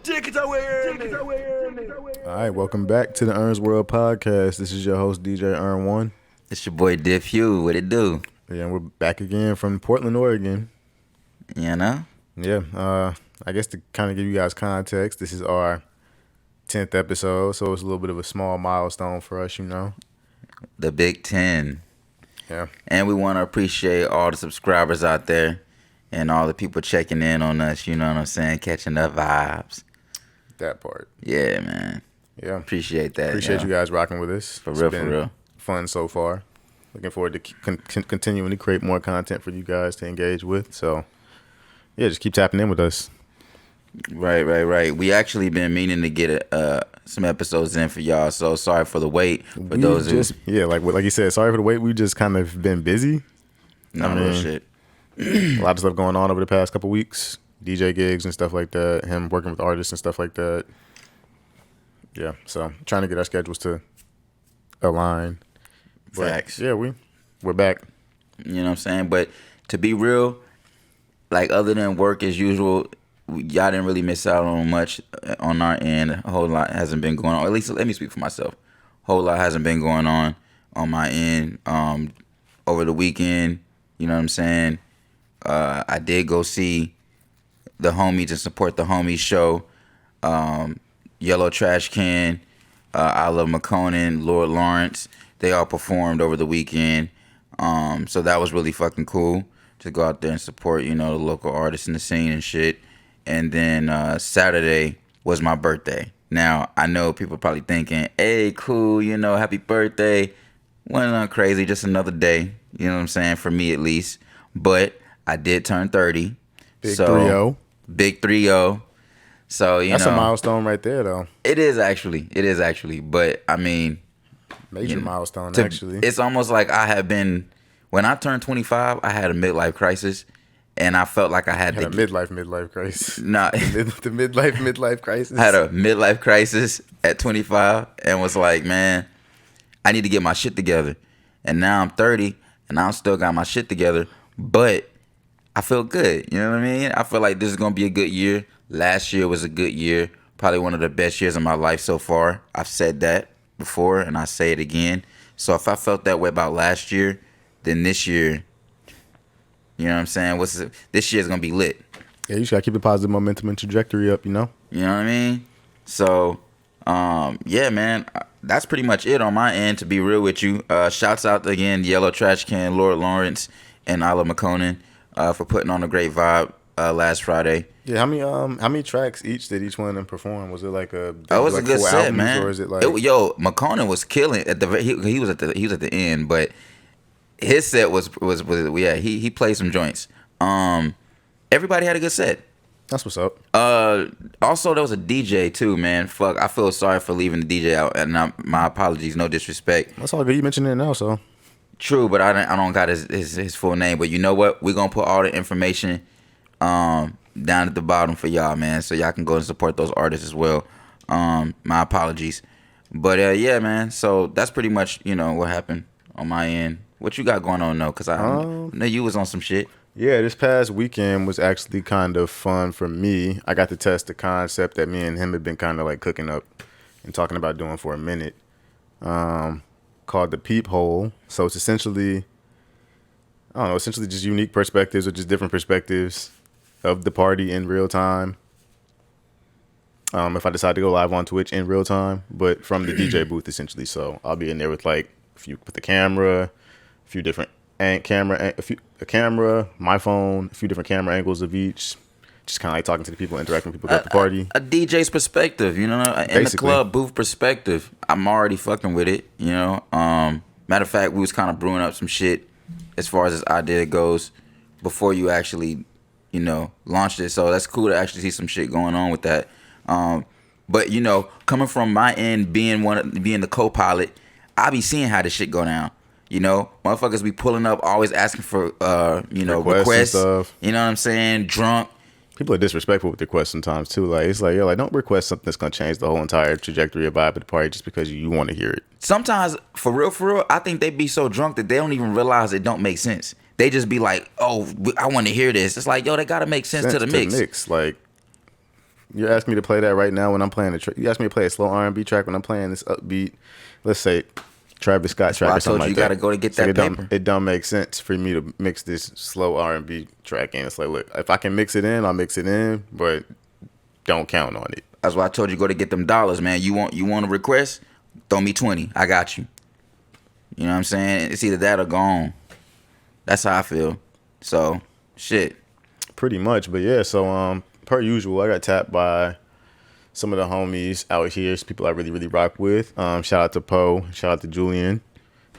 All right, welcome back to the Ern's World Podcast. This is your host, DJ Ern1. It's your boy Diff Hue. What it do? Yeah, and we're back again from Portland, Oregon. You know? Yeah, I guess to kind of give you guys context, this is our 10th episode, so it's a little bit of a small milestone for us, you know? The Big 10. Yeah. And we want to appreciate all the subscribers out there and all the people checking in on us, you know what I'm saying? Catching the vibes. That part. Yeah, man. Yeah. Appreciate that. Appreciate you guys rocking with us. For real. Fun so far. Looking forward to continuing to create more content for you guys to engage with. So, yeah, just keep tapping in with us. Right. We actually been meaning to get some episodes in for y'all, so sorry for the wait. For those like you said, sorry for the wait. We just kind of been busy. Real shit. A lot of stuff going on over the past couple weeks. DJ gigs and stuff like that. Him working with artists and stuff like that. Yeah, so trying to get our schedules to align. But, Facts. yeah, we're back. You know what I'm saying? But to be real, like other than work as usual, y'all didn't really miss out on much on our end. A whole lot hasn't been going on. Or at least let me speak for myself. A whole lot hasn't been going on my end. Over the weekend, you know what I'm saying? I did go see the homies and support the homies show. Yellow Trash Can, I Love McConan, Lord Lawrence. They all performed over the weekend. So that was really fucking cool to go out there and support, you know, the local artists in the scene and shit. And then Saturday was my birthday. Now, I know people are probably thinking, hey, cool, you know, happy birthday. Wasn't nothing crazy, just another day. You know what I'm saying? For me, at least. But I did turn 30. Big 3-0. Big 3-0. So, That's a milestone right there, though. It is actually. But, I mean... Major milestone, actually. It's almost like I have been... When I turned 25, I had a midlife crisis. And I felt like I had a midlife crisis. Nah. the midlife crisis. I had a midlife crisis at 25 and was like, man, I need to get my shit together. And now I'm 30 and I still got my shit together. But I feel good. You know what I mean? I feel like this is going to be a good year. Last year was a good year. Probably one of the best years of my life so far. I've said that before and I say it again. So if I felt that way about last year, then this year... You know what I'm saying? This year's going to be lit. Yeah, you just got to keep the positive momentum and trajectory up, you know? You know what I mean? So, yeah, man, that's pretty much it on my end, to be real with you. Shouts out again, Yellow Trash Can, Lord Lawrence, and Isla McConan for putting on a great vibe last Friday. Yeah, how many tracks each did each one of them perform? Was it like a? It was like a good set, albums, man. Or is it like? McConan was killing at the. He was at the end, but. His set was he played some joints. Everybody had a good set. That's what's up. Also there was a DJ too, man. Fuck, I feel sorry for leaving the DJ out, and my apologies, no disrespect. That's all good. You mentioned it now, so true, but I don't got his full name. But you know what? We're gonna put all the information down at the bottom for y'all, man, so y'all can go and support those artists as well. My apologies, but yeah, man. So that's pretty much what happened on my end. What you got going on though? Because I know you was on some shit. Yeah, this past weekend was actually kind of fun for me. I got to test the concept that me and him had been kind of like cooking up and talking about doing for a minute, called the Peep Hole. So it's essentially just unique perspectives or just different perspectives of the party in real time. If I decide to go live on Twitch in real time, but from the DJ booth essentially. So I'll be in there with like with the camera. A few different a camera, my phone, a few different camera angles of each. Just kind of like talking to the people, interacting with people at the party. A DJ's perspective, in the club booth perspective. I'm already fucking with it, Matter of fact, we was kind of brewing up some shit as far as this idea goes before you actually, launched it. So that's cool to actually see some shit going on with that. But coming from my end, being the co-pilot, I be seeing how this shit go down. Motherfuckers be pulling up, always asking for, requests. Stuff. You know what I'm saying? Drunk. People are disrespectful with requests sometimes too. Like it's like, don't request something that's gonna change the whole entire trajectory of vibe at the party just because you want to hear it. Sometimes, for real, I think they be so drunk that they don't even realize it don't make sense. They just be like, oh, I want to hear this. It's like, yo, they gotta make sense to the mix. Like, You're asking me to play that right now when I'm playing the track. You asked me to play a slow R&B track when I'm playing this upbeat, let's say, Travis Scott track or something like that. I told you got to go to get that paper. It don't make sense for me to mix this slow R&B track in. It's like, look, if I can mix it in, I'll mix it in, but don't count on it. That's why I told you go to get them dollars, man. You want a request? Throw me 20. I got you. You know what I'm saying? It's either that or gone. That's how I feel. So, shit. Pretty much, but yeah, so per usual, I got tapped by some of the homies out here, people I really, really rock with. Shout out to Poe, shout out to Julian.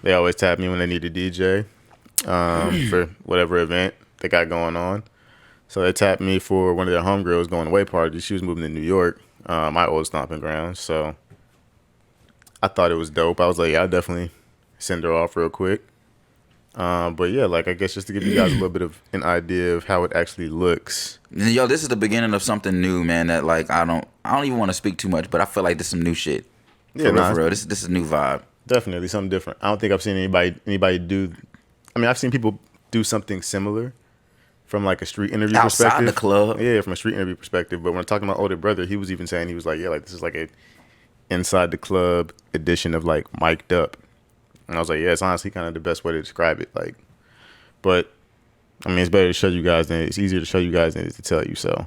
They always tap me when they need a DJ for whatever event they got going on. So they tapped me for one of their homegirls going away party. She was moving to New York, my old stomping ground. So I thought it was dope. I was like, yeah, I'll definitely send her off real quick. But yeah, like I guess just to give you guys a little bit of an idea of how it actually looks. Yo, this is the beginning of something new, man. That like I don't even want to speak too much, but I feel like this is some new shit. For real. This is a new vibe. Definitely something different. I don't think I've seen anybody do. I mean, I've seen people do something similar from like a street interview perspective. Outside the club. Yeah, from a street interview perspective. But when I'm talking about older brother, he was even saying, he was like, yeah, like this is like a inside the club edition of like mic'd up. And I was like, yeah, it's honestly kind of the best way to describe it. Like, but I mean, it's better to show you guys than it's easier to show you guys than it is to tell you. So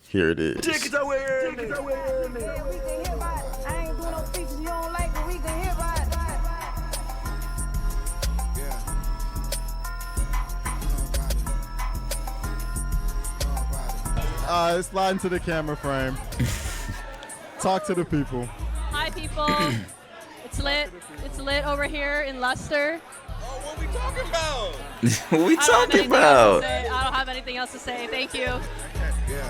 here it is. Slide into the camera frame. Talk to the people. Hi, people. It's lit. It's lit over here in Leicester. Oh, what we talking about? What we talking about? I don't have anything else to say. Thank you.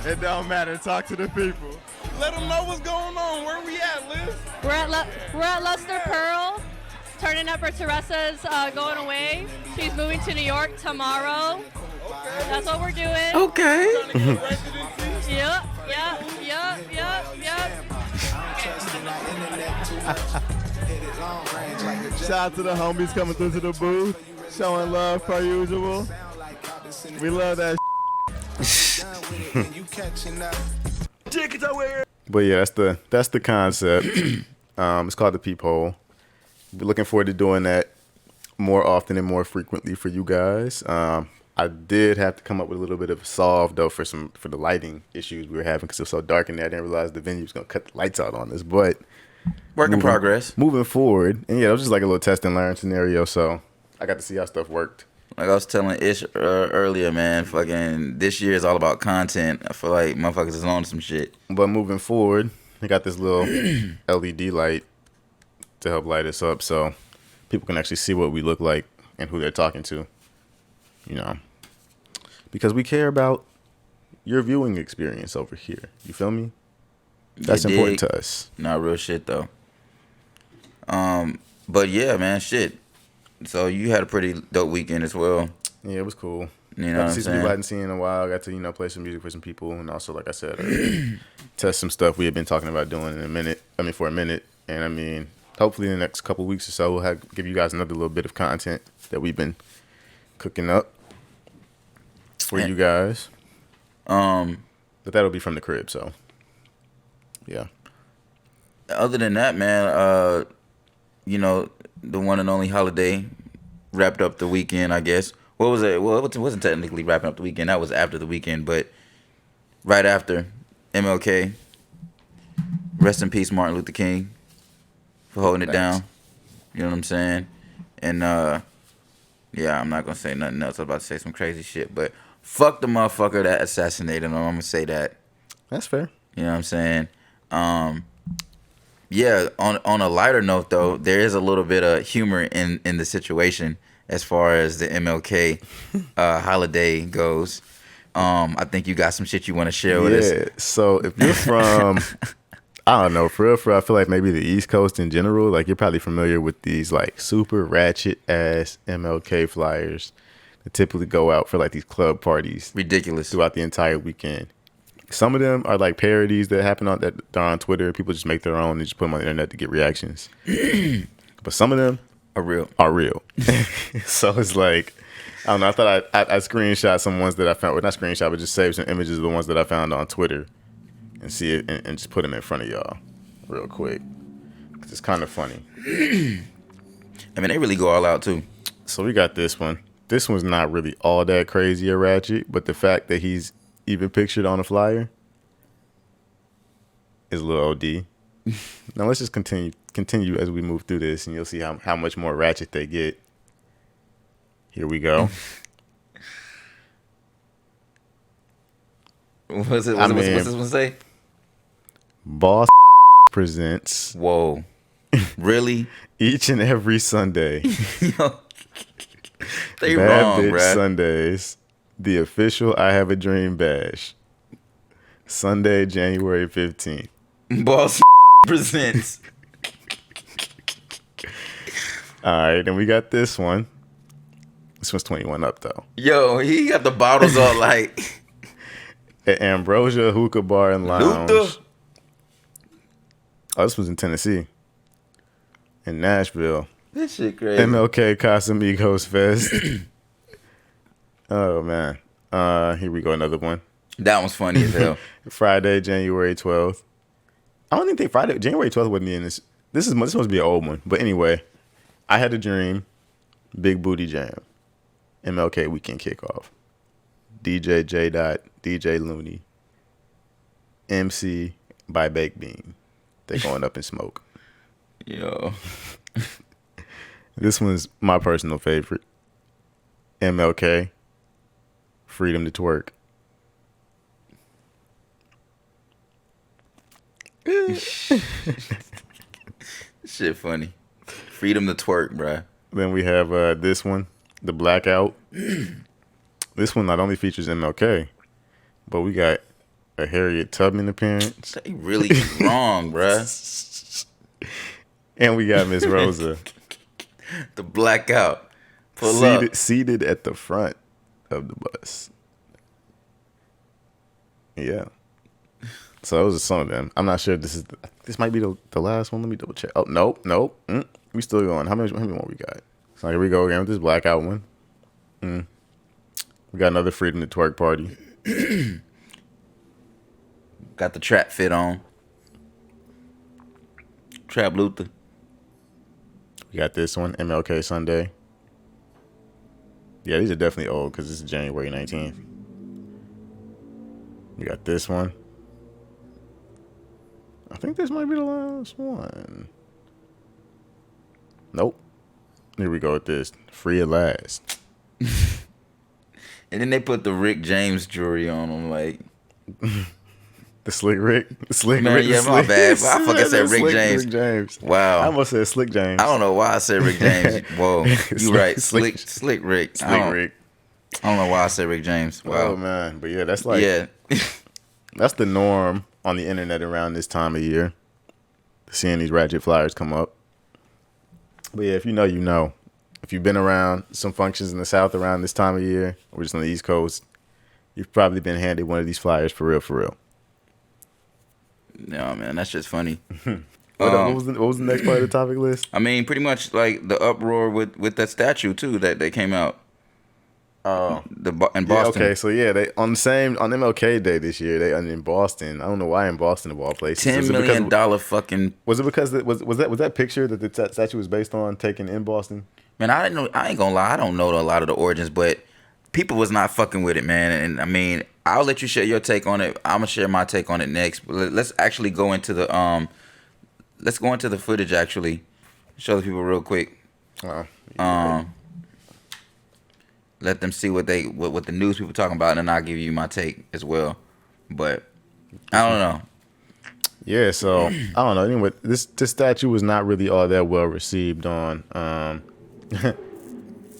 It don't matter. Talk to the people. Let them know what's going on. Where we at, Liz? We're at Leicester Pearl, turning up for Teresa's going away. She's moving to New York tomorrow. Okay. That's what we're doing. Okay. Trying to get residency? Yep. Shout out to the homies coming through to the booth, showing love per usual. We love that. But yeah, that's the concept. It's called the Peep Hole. We're looking forward to doing that more often and more frequently for you guys. I did have to come up with a little bit of a solve though for the lighting issues we were having because it was so dark in there. I didn't realize the venue was gonna cut the lights out on us. But Work in progress. Moving forward, and yeah, it was just like a little test and learn scenario. So I got to see how stuff worked. Like I was telling Ish earlier, man, fucking this year is all about content. I feel like motherfuckers is on some shit. But moving forward, I got this little LED light to help light us up so people can actually see what we look like and who they're talking to. You know, because we care about your viewing experience over here. You feel me? That's important to us. Not real shit though. But yeah, man, shit. So you had a pretty dope weekend as well. Yeah, it was cool. You know got what to I'm see some people I saying? hadn't seen in a while. Got to, play some music for some people. And also, like I said, test some stuff we had been talking about doing for a minute. And I mean, hopefully in the next couple weeks or so, we'll give you guys another little bit of content that we've been cooking up for you guys. But that'll be from the crib, so yeah. Other than that, man, the one and only Holiday wrapped up the weekend, I guess. What was it? Well, it wasn't technically wrapping up the weekend. That was after the weekend, but right after MLK. Rest in peace, Martin Luther King, for holding it down. You know what I'm saying? And yeah, I'm not gonna say nothing else. I was about to say some crazy shit, but fuck the motherfucker that assassinated him. I'm gonna say that. That's fair. You know what I'm saying? Yeah, on a lighter note though, there is a little bit of humor in the situation as far as the MLK holiday goes. I think you got some shit you want to share with us. Yeah, so if you're from, I don't know, for real, I feel like maybe the East Coast in general, like you're probably familiar with these like super ratchet ass MLK flyers that typically go out for like these club parties. Ridiculous. Throughout the entire weekend. Some of them are like parodies that happen that are on Twitter. People just make their own and just put them on the internet to get reactions. But some of them are real. So it's like, I don't know. I thought I screenshot some ones that I found. Well, not screenshot, but just saved some images of the ones that I found on Twitter and see it and just put them in front of y'all real quick. 'Cause it's kind of funny. I mean, they really go all out too. So we got this one. This one's not really all that crazy or Ratchet, but the fact that he's even pictured on a flyer is a little OD. Now let's just continue as we move through this, and you'll see how much more Ratchet they get. Here we go. What's this one say? Boss presents Whoa. Really? each and every Sunday. Yo. They Bad wrong, Bitch bruh. Sundays, the official I Have a Dream bash. Sunday, January 15th. Boss presents. All right, and we got this one. This one's 21 up, though. Yo, he got the bottles all like. At Ambrosia Hookah Bar and Lounge. Luther. Oh, this was in Tennessee. In Nashville. This shit crazy. MLK Casamigos Fest. Oh, man. Here we go, another one. That one's funny as hell. Friday, January 12th. I don't even think January 12th wouldn't be in this. This must be an old one. But anyway, I Had a Dream, Big Booty Jam, MLK Weekend Kickoff, DJ J. DJ Looney, MC by Baked Bean. They going up in smoke. Yo. This one's my personal favorite. MLK, Freedom to Twerk. Shit funny. Freedom to twerk, bruh. Then we have this one, The Blackout. This one not only features MLK, but we got a Harriet Tubman appearance. They really wrong, bruh. And we got Miss Rosa. The blackout. Pull up. Seated at the front of the bus. Yeah. So those are some of them. I'm not sure if this might be the last one. Let me double check. Oh, nope. We still going. How many more we got? So here we go again with this blackout one. We got another Freedom to Twerk party. Got the trap fit on. Trap Luther. We got this one, MLK Sunday. Yeah, these are definitely old because this is January 19th. We got this one. I think this might be the last one. Nope. Here we go with this. Free at last. And then they put the Rick James jewelry on him, like. The Slick Rick. Man, Rick. yeah, my bad. I fucking said Rick James. Rick James. Wow. I almost said Slick James. I don't know why I said Rick James. Whoa. You right. Slick Slick Rick. Rick. I don't know why I said Rick James. Wow. Oh, man. But yeah, that's like. Yeah. That's the norm on the internet around this time of year. Seeing these Ratchet flyers come up. But yeah, if you know, you know. If you've been around some functions in the South around this time of year, or just on the East Coast, you've probably been handed one of these flyers for real. No, man, that's just funny. What was the next part of the topic list? I mean, pretty much like the uproar with that statue too that came out. In Boston. Yeah, okay, so yeah, they on MLK Day this year, they in Boston. I don't know why in Boston of all places. $10 million fucking. Was it because was that picture that the statue was based on taken in Boston? Man, I didn't know. I ain't gonna lie. I don't know a lot of the origins, but people was not fucking with it, man. And I mean, I'll let you share your take on it. I'm gonna share my take on it next. But let's actually go into the let's go into the footage. Actually, show the people real quick. Let them see what the news people talking about, and then I'll give you my take as well. But I don't know. Yeah, so I don't know. Anyway, this statue was not really all that well received on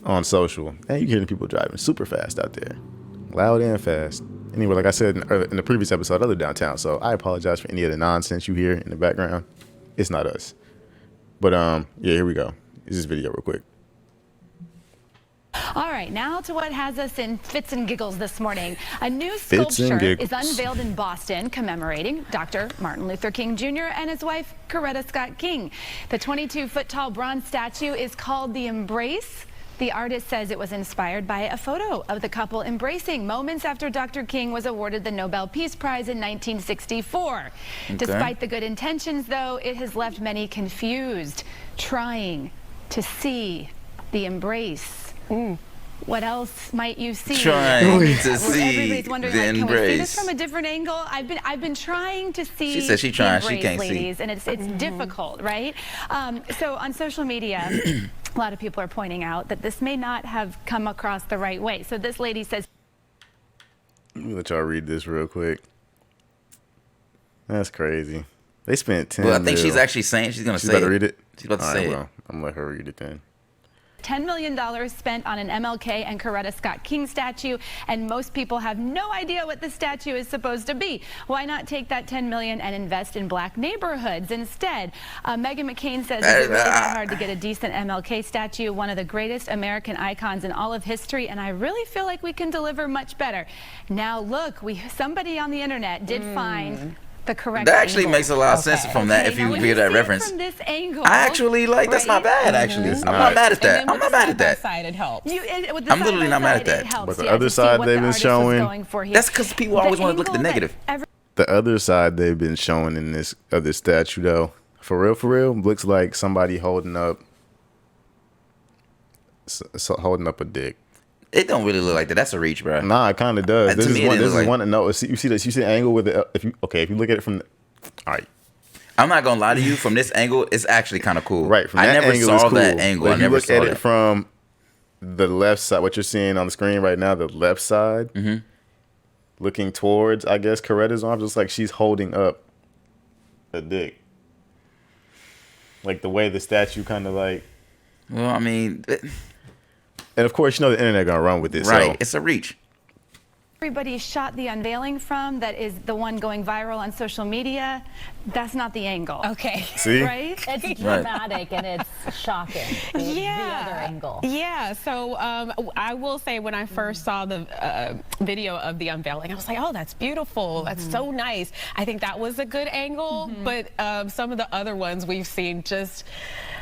on social. And you hearing people driving super fast out there, loud and fast. Anyway, like I said in the previous episode, other downtown. So I apologize for any of the nonsense you hear in the background. It's not us. But yeah, here we go. This is video real quick. All right, now to what has us in fits and giggles this morning. A new sculpture is unveiled in Boston commemorating Dr. Martin Luther King Jr. and his wife, Coretta Scott King. The 22-foot tall bronze statue is called The Embrace. The artist says it was inspired by a photo of the couple embracing moments after Dr. King was awarded the Nobel Peace Prize in 1964. Okay. Despite the good intentions, though, it has left many confused, trying to see the embrace. What else might you see? Trying to see Everybody's wondering, the like, can we see this embrace. from a different angle? I've been trying to see. She said she trying, the she embrace, can't see. ladies, and it's difficult, right? So on social media, a lot of people are pointing out that this may not have come across the right way. So this lady says, Let me let y'all read this real quick. That's crazy. They spent 10 Well, I think mil. she's actually saying she's gonna She's say about to it. read it? She's about to All say right, it. well, I'm gonna let her read it then. $10 million spent on an MLK and Coretta Scott King statue, and most people have no idea what the statue is supposed to be. Why not take that $10 million and invest in black neighborhoods instead? Meghan McCain says it's really that hard to get a decent MLK statue, one of the greatest American icons in all of history, and I really feel like we can deliver much better. Now look, somebody on the internet did find the correct That actually angle. makes a lot of sense from that if now you when hear that see it reference. from this angle, I actually like that's not right? bad actually. It's I'm not. not mad at And that. then I'm with not the mad at that. side-by-side, it helps. With the I'm literally not mad at side-by-side, that. it helps, But the yeah, other to see side what they've the been artist was showing- going for here. That's because people always want to look at the angle that negative. The other side they've been showing in this other statue, though, for real, looks like somebody holding up a dick. It don't really look like that. That's a reach, bro. Nah, it kind of does. To This is me, it one. is This is like- one to know. See, you see this? You see the angle with it? If you look at it from, all right, I'm not gonna lie to you. From this angle, it's actually kind of cool. right. From I that never angle saw is cool. that angle. But I if you never look saw at that. it from the left side, what you're seeing on the screen right now, the left side, looking towards, I guess, Coretta's arms, looks like she's holding up a dick. Like the way the statue kind of like, Well, I mean, and of course, you know the internet gonna run with this, right? So. It's a reach. Everybody shot the unveiling from, that is the one going viral on social media, that's not the angle. Okay. See? Right? It's dramatic and it's shocking. The other angle. Yeah, so I will say when I first saw the video of the unveiling, I was like, oh, that's beautiful. That's so nice. I think that was a good angle, but some of the other ones we've seen just,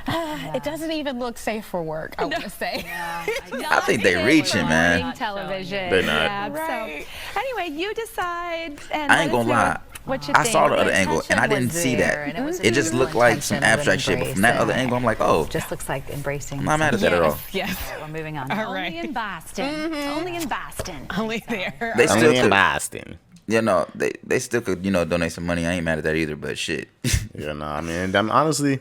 it doesn't even look safe for work, I want to say. I think they reaching, man. Morning television. They're not. Yeah, Right. So, anyway, you decide. And I ain't let us gonna know lie. What you I think. saw the other The angle and I intention didn't was see there, and that. it was a It just beautiful looked like some intention of an abstract shit. But from embrace, that other and angle, I'm like, oh, just looks like embracing. I'm not mad at that at all. Yes. We're moving on. All Only right. in Boston. Only in Boston. Only there. They still Only in could, Boston. yeah, no, they still could, donate some money. I ain't mad at that either. But shit, Yeah, nah, I mean, honestly,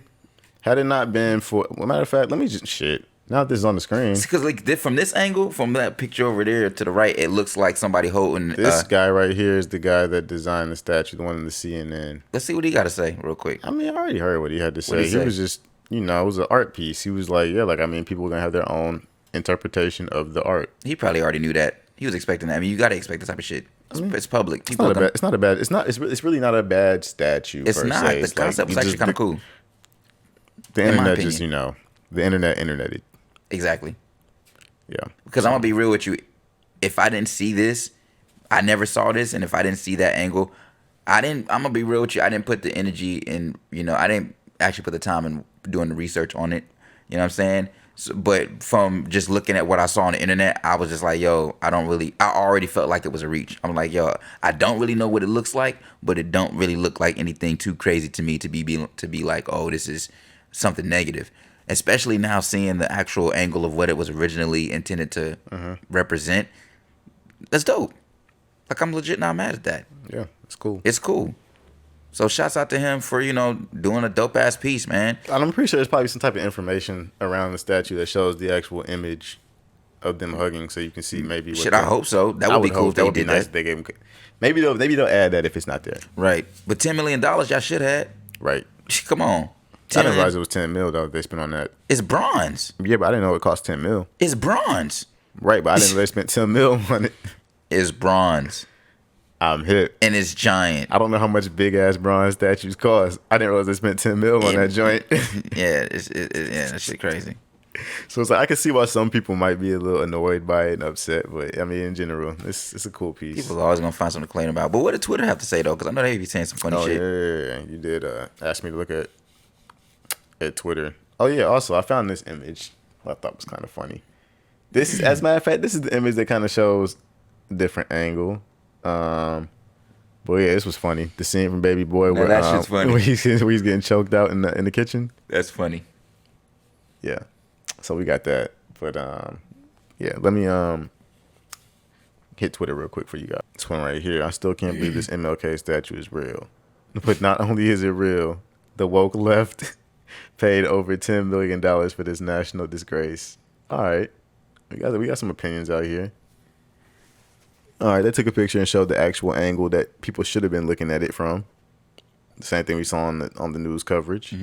had it not been for, well, matter of fact, let me just shit. Now that this is on the screen, because like from this angle, from that picture over there to the right, it looks like somebody holding. this guy right here is the guy that designed the statue, the one in the CNN. Let's see what he got to say real quick. I mean, I already heard what he had to say. What'd he He say? was just, it was an art piece. He was like, yeah, like, I mean, people are gonna have their own interpretation of the art. He probably already knew that. He was expecting that. I mean, you got to expect this type of shit. It's public. It's People not, are gonna, it's really not a bad statue. it's per not. se. The concept was actually kind of cool. The in my internet just, opinion. the interneted. Exactly. Yeah. Because I'm gonna be real with you. If I didn't see this, I never saw this, and if I didn't see that angle, I'm gonna be real with you. I didn't put the energy in. I didn't actually put the time in doing the research on it. You know what I'm saying? So, but from just looking at what I saw on the internet, I was just like, yo, I already felt like it was a reach. I'm like, yo, I don't really know what it looks like, but it don't really look like anything too crazy to me to be like, oh, this is something negative. Especially now seeing the actual angle of what it was originally intended to represent. That's dope. Like, I'm legit not mad at that. Yeah, it's cool. It's cool. So shouts out to him for, doing a dope ass piece, man. And I'm pretty sure there's probably some type of information around the statue that shows the actual image of them hugging, so you can see maybe. Shit, I hope so. That would be cool if they did that. If they gave him, maybe they'll add that if it's not there. Right. But $10 million, y'all should have. Right. Come on. I didn't realize it was 10 mil though. They spent on that. It's bronze. Yeah, but I didn't know it cost 10 mil. It's bronze. Right, but I didn't know they spent 10 mil on it. It's bronze. I'm hit. And it's giant. I don't know how much big ass bronze statues cost. I didn't realize they spent 10 mil on that joint. Yeah, that shit crazy. So it's like I can see why some people might be a little annoyed by it and upset, but I mean in general, it's a cool piece. People are always gonna find something to complain about. But what did Twitter have to say though? Because I know they be saying some funny shit. Yeah. You did ask me to look at Twitter. Oh yeah, also I found this image I thought was kind of funny. This is, as a matter of fact, this is the image that kind of shows a different angle. But yeah, this was funny. The scene from Baby Boy where that shit's funny. where he's getting choked out in the kitchen. That's funny. Yeah. So we got that. But yeah, let me hit Twitter real quick for you guys. This one right here. I still can't believe this MLK statue is real. But not only is it real, the woke left paid over $10 million for this national disgrace. All right. We got some opinions out here. All right, they took a picture and showed the actual angle that people should have been looking at it from. The same thing we saw on the news coverage.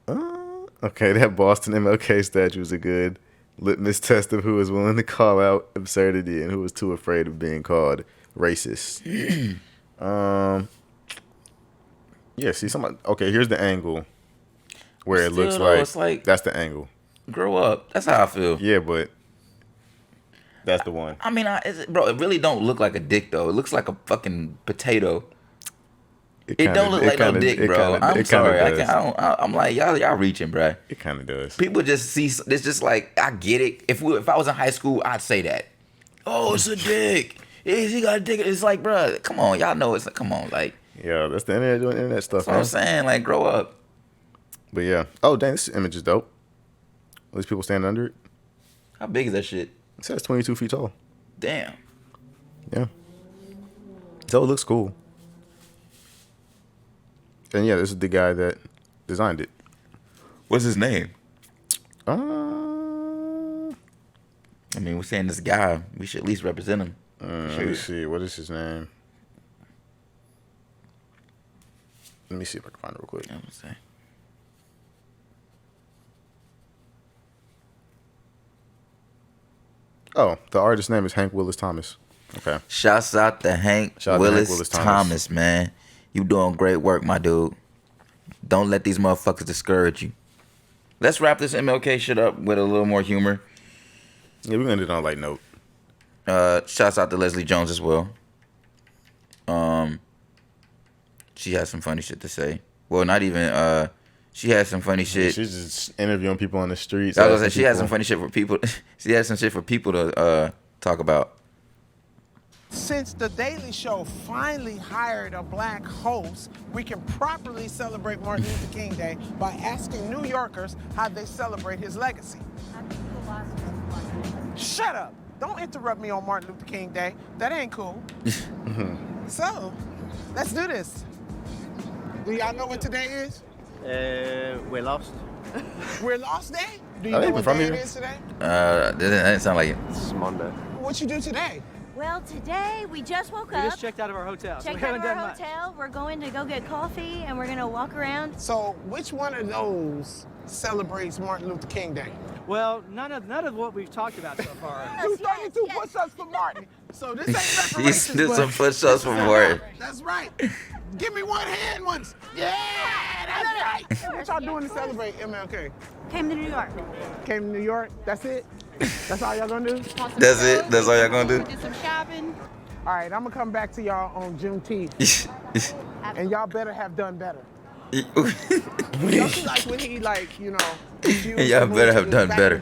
Okay, that Boston MLK statue is a good litmus test of who is willing to call out absurdity and who is too afraid of being called racist. Yeah, see somebody. Okay, here's the angle where it looks Still, though, it's like that's the angle. Grow up. That's how I feel. Yeah, but that's the one. I mean, bro, it really don't look like a dick though. It looks like a fucking potato. It don't look like no dick, bro. I'm sorry. I'm like, y'all reaching, bro. It kind of does. People just see. It's just like, I get it. If I was in high school, I'd say that. Oh, it's a dick. He got a dick. It's like, bro, come on. Y'all know it's like, come on, like. Yeah, that's the internet doing internet stuff. That's what I'm saying. Like, grow up. But yeah. Oh, dang, this image is dope. All these people standing under it. How big is that shit? It says 22 feet tall. Damn. Yeah. So it looks cool. And yeah, this is the guy that designed it. What's his name? I mean, we're saying this guy. We should at least represent him. Let me see. What is his name? Let me see if I can find it real quick. I'm gonna say. Oh, the artist's name is Hank Willis Thomas. Okay. Shouts out to Hank Willis Thomas, man. You doing great work, my dude. Don't let these motherfuckers discourage you. Let's wrap this MLK shit up with a little more humor. Yeah, we're gonna end it on a light note. Shouts out to Leslie Jones as well. She has some funny shit to say. Well, not even. She has some funny shit. She's just interviewing people on the streets. I was gonna say she has some funny shit for people. She has some shit for people to talk about. Since The Daily Show finally hired a black host, we can properly celebrate Martin Luther King Day by asking New Yorkers how they celebrate his legacy. Shut up! Don't interrupt me on Martin Luther King Day. That ain't cool. So, let's do this. Do y'all know what today is? We're lost. We're lost day? Do you know what day it is today? That didn't sound like it. It's Monday. What you do today? Well, today we just woke up. We just checked out of our hotel. Checked out of our hotel. We're going to go get coffee and we're going to walk around. So, which one of those celebrates Martin Luther King Day? Well, none of what we've talked about so far. Do 32 push-ups for Martin. So this ain't reparations. He did some push-ups for Martin. That's right. Give me one hand once. Yeah, that's right. What y'all doing to celebrate MLK? Came to New York. Came to New York. That's it. That's all y'all gonna do? That's it. That's all y'all gonna do. Do some shopping. All right, I'm gonna come back to y'all on Juneteenth, and y'all better have done better. Y'all see, like when he y'all better have done better.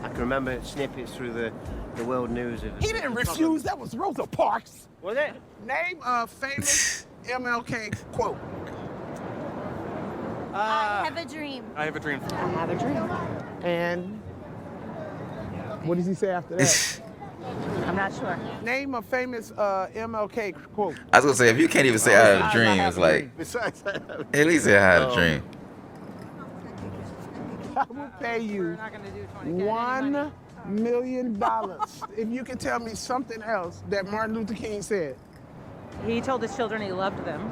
I can remember snippets through the world news. He didn't refuse. That was Rosa Parks. Was it? Name a famous MLK quote. I have a dream. I have a dream. I have a dream. And what does he say after that? I'm not sure. Name a famous MLK quote. I was gonna say, if you can't even say I had a dream, it's like, at least say I had a dream. I will pay you $1 million if you can tell me something else that Martin Luther King said. He told his children he loved them.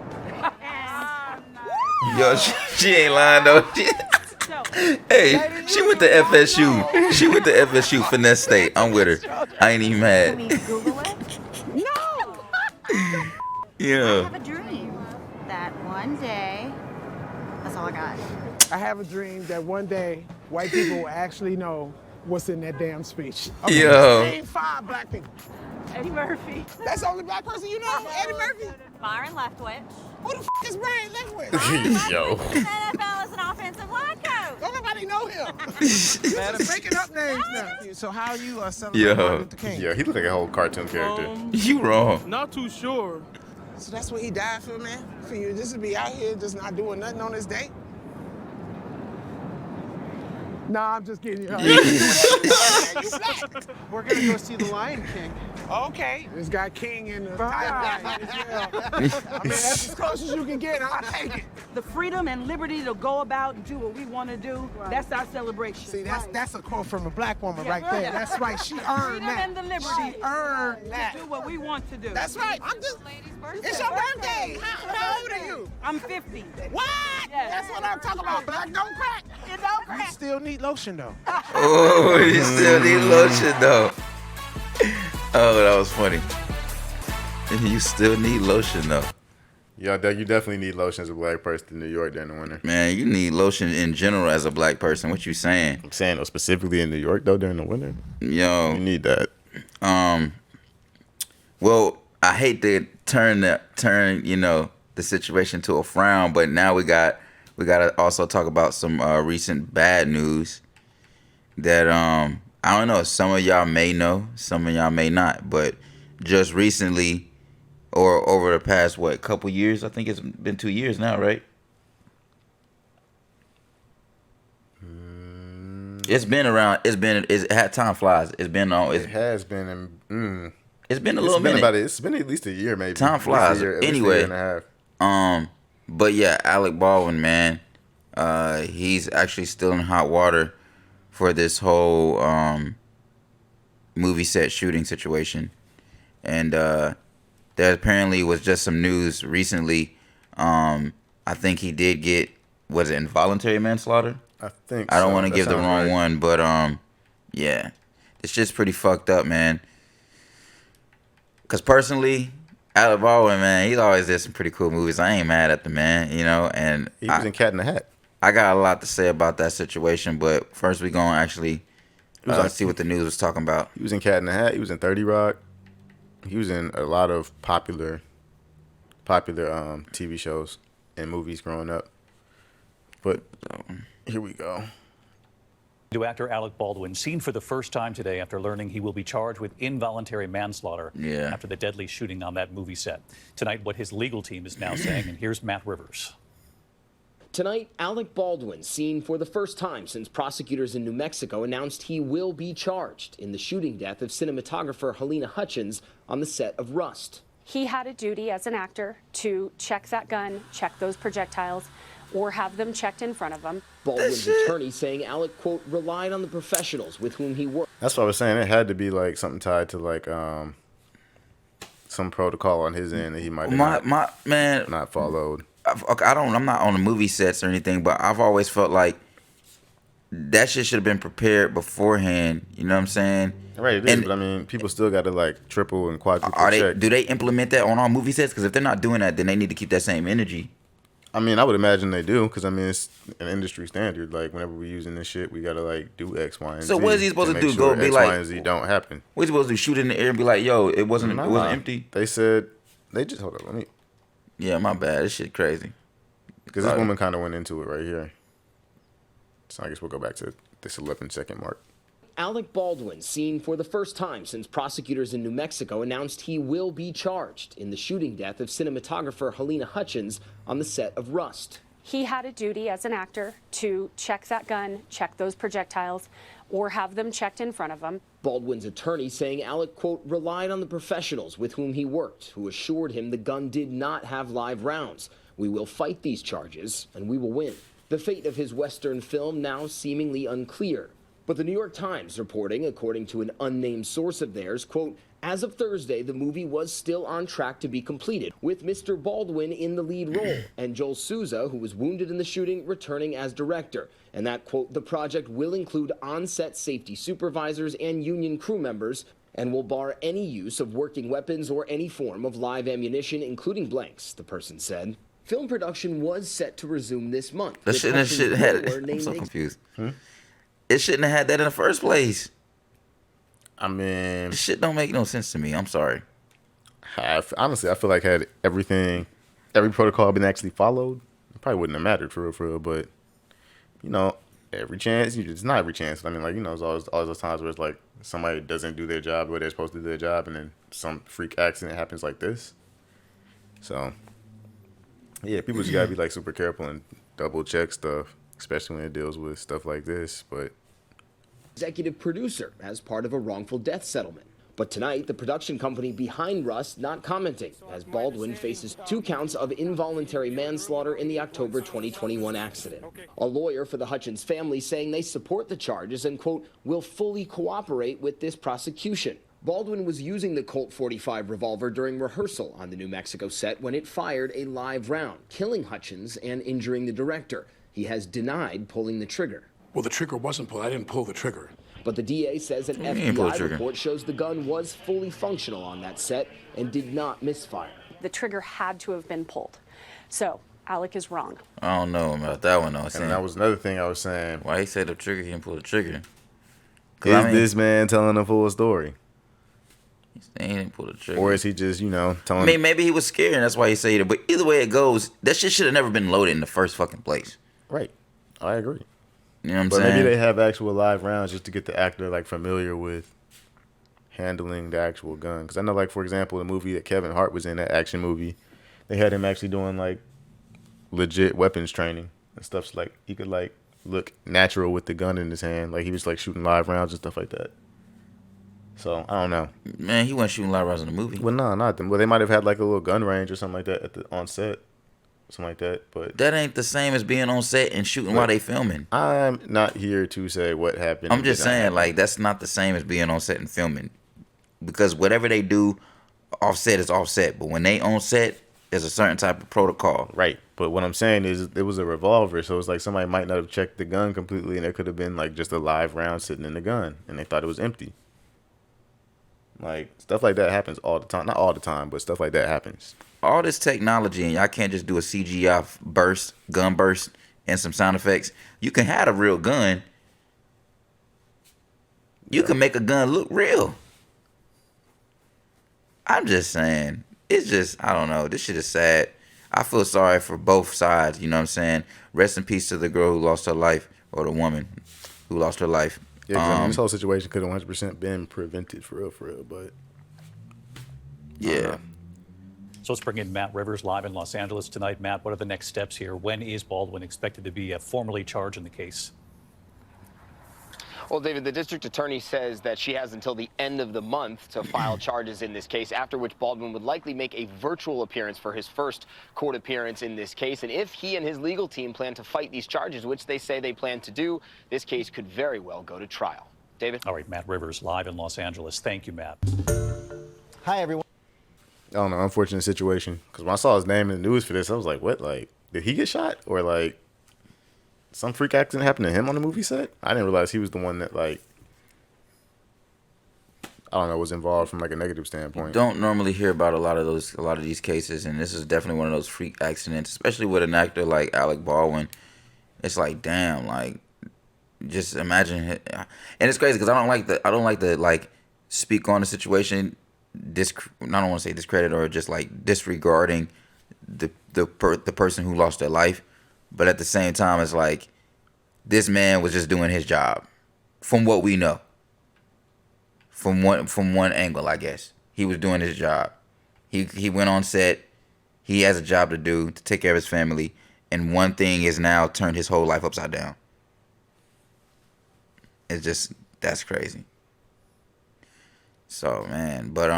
Yo, she ain't lying though. Hey, she went to FSU. She went to FSU Finesse State. I'm with her. I ain't even mad. Can we Google it? No! Yeah. I have a dream that one day, that's all I got. I have a dream that one day white people will actually know what's in that damn speech. Yo. Name 5 black people. Eddie Murphy. That's the only black person you know? Eddie Murphy? Byron Leftwich. Who the f is Brian Leftwich? Yo. NFL is an offensive line coach. Don't nobody know Making up names now. So how you celebrate Martin Luther King? Yeah, he looked like a whole cartoon character. You wrong. Not too sure. So that's what he died for, man? For you just to be out here just not doing nothing on this day? Nah, I'm just kidding. You black. We're gonna go see The Lion King. Okay. This guy King in the tie as well. I mean, that's as close as you can get. I'll take it. The freedom and liberty to go about and do what we want to do, that's our celebration. See, that's a quote from a black woman right there. That's right. She earned that. Freedom and the liberty. She earned that. To do what we want to do. That's right. I'm just. It's your birthday. How old are you? I'm 50. What? Yes. That's what I'm talking about. Black don't crack. It don't crack. You still need lotion though. Oh, you still need lotion though. Oh, that was funny. You still need lotion though. Yeah, Doug, you definitely need lotion as a black person in New York during the winter. Man, you need lotion in general as a black person. What you saying? I'm saying though, specifically in New York though during the winter. Yo, you need that. Well, I hate to turn the situation to a frown, but now we gotta also talk about some recent bad news that I don't know, some of y'all may know, some of y'all may not, but just recently or over the past couple years, I think it's been 2 years now, right? It's been around. Time flies. It's been on. It has been. It's been a little minute. It's been at least a year, maybe. Time flies. Anyway, a year and a half. But yeah, Alec Baldwin, man, he's actually still in hot water for this whole movie set shooting situation, and there apparently was just some news recently. I think he did get, was it involuntary manslaughter? I think I don't so. want to give the wrong one, but yeah, it's just pretty fucked up, man. Cause personally, Alec Baldwin, man, he always did some pretty cool movies. I ain't mad at the man, and he was in Cat in the Hat. I got a lot to say about that situation, but first we gonna actually see what the news was talking about. He was in Cat in the Hat. He was in 30 Rock. He was in a lot of popular TV shows and movies growing up. But here we go. To actor Alec Baldwin, seen for the first time today after learning he will be charged with involuntary manslaughter after the deadly shooting on that movie set. Tonight, what his legal team is now saying, and here's Matt Rivers. Tonight, Alec Baldwin, seen for the first time since prosecutors in New Mexico announced he will be charged in the shooting death of cinematographer Halyna Hutchins on the set of Rust. He had a duty as an actor to check that gun, check those projectiles, or have them checked in front of him. Baldwin's attorney saying Alec, quote, relied on the professionals with whom he worked. That's what I was saying. It had to be like something tied to like some protocol on his end that he might have not followed. I'm not on the movie sets or anything, but I've always felt like that shit should have been prepared beforehand. You know what I'm saying? Right, it is, but I mean, people still got to like triple and quadruple check. Do they implement that on all movie sets? Because if they're not doing that, then they need to keep that same energy. I mean, I would imagine they do, because I mean, it's an industry standard. Like, whenever we're using this shit, we gotta like do X, Y, and Z. So what is he supposed to do? Sure Go be X, like, Y, and Z don't happen. What is he supposed to do? Shoot in the air and be like, yo, it wasn't empty. They said they just hold up. Let me. Yeah, my bad. This shit crazy. Because this woman kind of went into it right here. So I guess we'll go back to this 11-second mark. Alec Baldwin, seen for the first time since prosecutors in New Mexico announced he will be charged in the shooting death of cinematographer Halyna Hutchins on the set of Rust. He had a duty as an actor to check that gun, check those projectiles, or have them checked in front of him. Baldwin's attorney saying Alec, quote, relied on the professionals with whom he worked, who assured him the gun did not have live rounds. We will fight these charges, and we will win. The fate of his Western film now seemingly unclear. But the New York Times reporting, according to an unnamed source of theirs, quote, as of Thursday, the movie was still on track to be completed, with Mr. Baldwin in the lead role, and Joel Souza, who was wounded in the shooting, returning as director. And that, quote, the project will include on-set safety supervisors and union crew members, and will bar any use of working weapons or any form of live ammunition, including blanks, the person said. Film production was set to resume this month. I'm so confused. It shouldn't have had that in the first place. I mean, this shit don't make no sense to me. I'm sorry. Honestly, I feel like had every protocol been actually followed, it probably wouldn't have mattered for real. But, every chance. It's not every chance. I mean, like, you know, there's always those times where it's like somebody doesn't do their job where they're supposed to do their job, and then some freak accident happens like this. So, yeah, people just gotta be like super careful and double check stuff, especially when it deals with stuff like this. But executive producer as part of a wrongful death settlement. But tonight, the production company behind Russ not commenting, as Baldwin faces 2 counts of involuntary manslaughter in the October 2021 accident. A lawyer for the Hutchins family saying they support the charges and, quote, will fully cooperate with this prosecution. Baldwin was using the Colt 45 revolver during rehearsal on the New Mexico set when it fired a live round, killing Hutchins and injuring the director. He has denied pulling the trigger. Well, the trigger wasn't pulled. I didn't pull the trigger. But the DA says an FBI report shows the gun was fully functional on that set and did not misfire. The trigger had to have been pulled. So Alec is wrong. I don't know about that one, though. And that was another thing I was saying. Why he said the trigger, he didn't pull the trigger? Is this man telling the full story? He didn't pull the trigger. Or is he just, you know, telling... I mean, maybe he was scared and that's why he said it. But either way it goes, that shit should have never been loaded in the first fucking place. Right. I agree. You know what I'm but saying? Maybe they have actual live rounds just to get the actor like familiar with handling the actual gun. Because I know, like, for example, the movie that Kevin Hart was in, that action movie, they had him actually doing like legit weapons training and stuff. So, like, he could like look natural with the gun in his hand, like he was like shooting live rounds and stuff like that. So I don't know. Man, he wasn't shooting live rounds in the movie. Well, no, not them. Well, they might have had like a little gun range or something like that on set. Something like that, but that ain't the same as being on set and shooting while they filming. I'm not here to say what happened. I'm just saying, like, that's not the same as being on set and filming, because whatever they do offset is offset, but when they on set, there's a certain type of protocol. Right, but what I'm saying is it was a revolver, so it's like somebody might not have checked the gun completely, and there could have been like just a live round sitting in the gun, and they thought it was empty. Like, stuff like that happens all the time. Not all the time, but stuff like that happens. All this technology, and y'all can't just do a CGI burst, gun burst, and some sound effects. You can have a real gun. You can make a gun look real. I'm just saying. It's just, I don't know. This shit is sad. I feel sorry for both sides, you know what I'm saying? Rest in peace to the girl who lost her life, or the woman who lost her life. Yeah, 'cause I mean, this whole situation could have 100% been prevented for real, but... Yeah. So let's bring in Matt Rivers live in Los Angeles tonight. Matt, what are the next steps here? When is Baldwin expected to be formally charged in the case? Well, David, the district attorney says that she has until the end of the month to file charges in this case, after which Baldwin would likely make a virtual appearance for his first court appearance in this case. And if he and his legal team plan to fight these charges, which they say they plan to do, this case could very well go to trial. David? All right, Matt Rivers live in Los Angeles. Thank you, Matt. Hi, everyone. I don't know, unfortunate situation. Because when I saw his name in the news for this, I was like, what? Like, did he get shot? Or, like, some freak accident happened to him on the movie set? I didn't realize he was the one that, like, I don't know, was involved from, like, a negative standpoint. Don't normally hear about a lot of these cases, and this is definitely one of those freak accidents, especially with an actor like Alec Baldwin. It's like, damn, like, just imagine it. And it's crazy because I don't like to like speak on the situation. I don't want to say discredit or just like disregarding the person who lost their life, but at the same time, it's like this man was just doing his job, from what we know. From one angle, I guess he was doing his job. He went on set. He has a job to do to take care of his family, and one thing is now turned his whole life upside down. It's just, that's crazy. So, man, but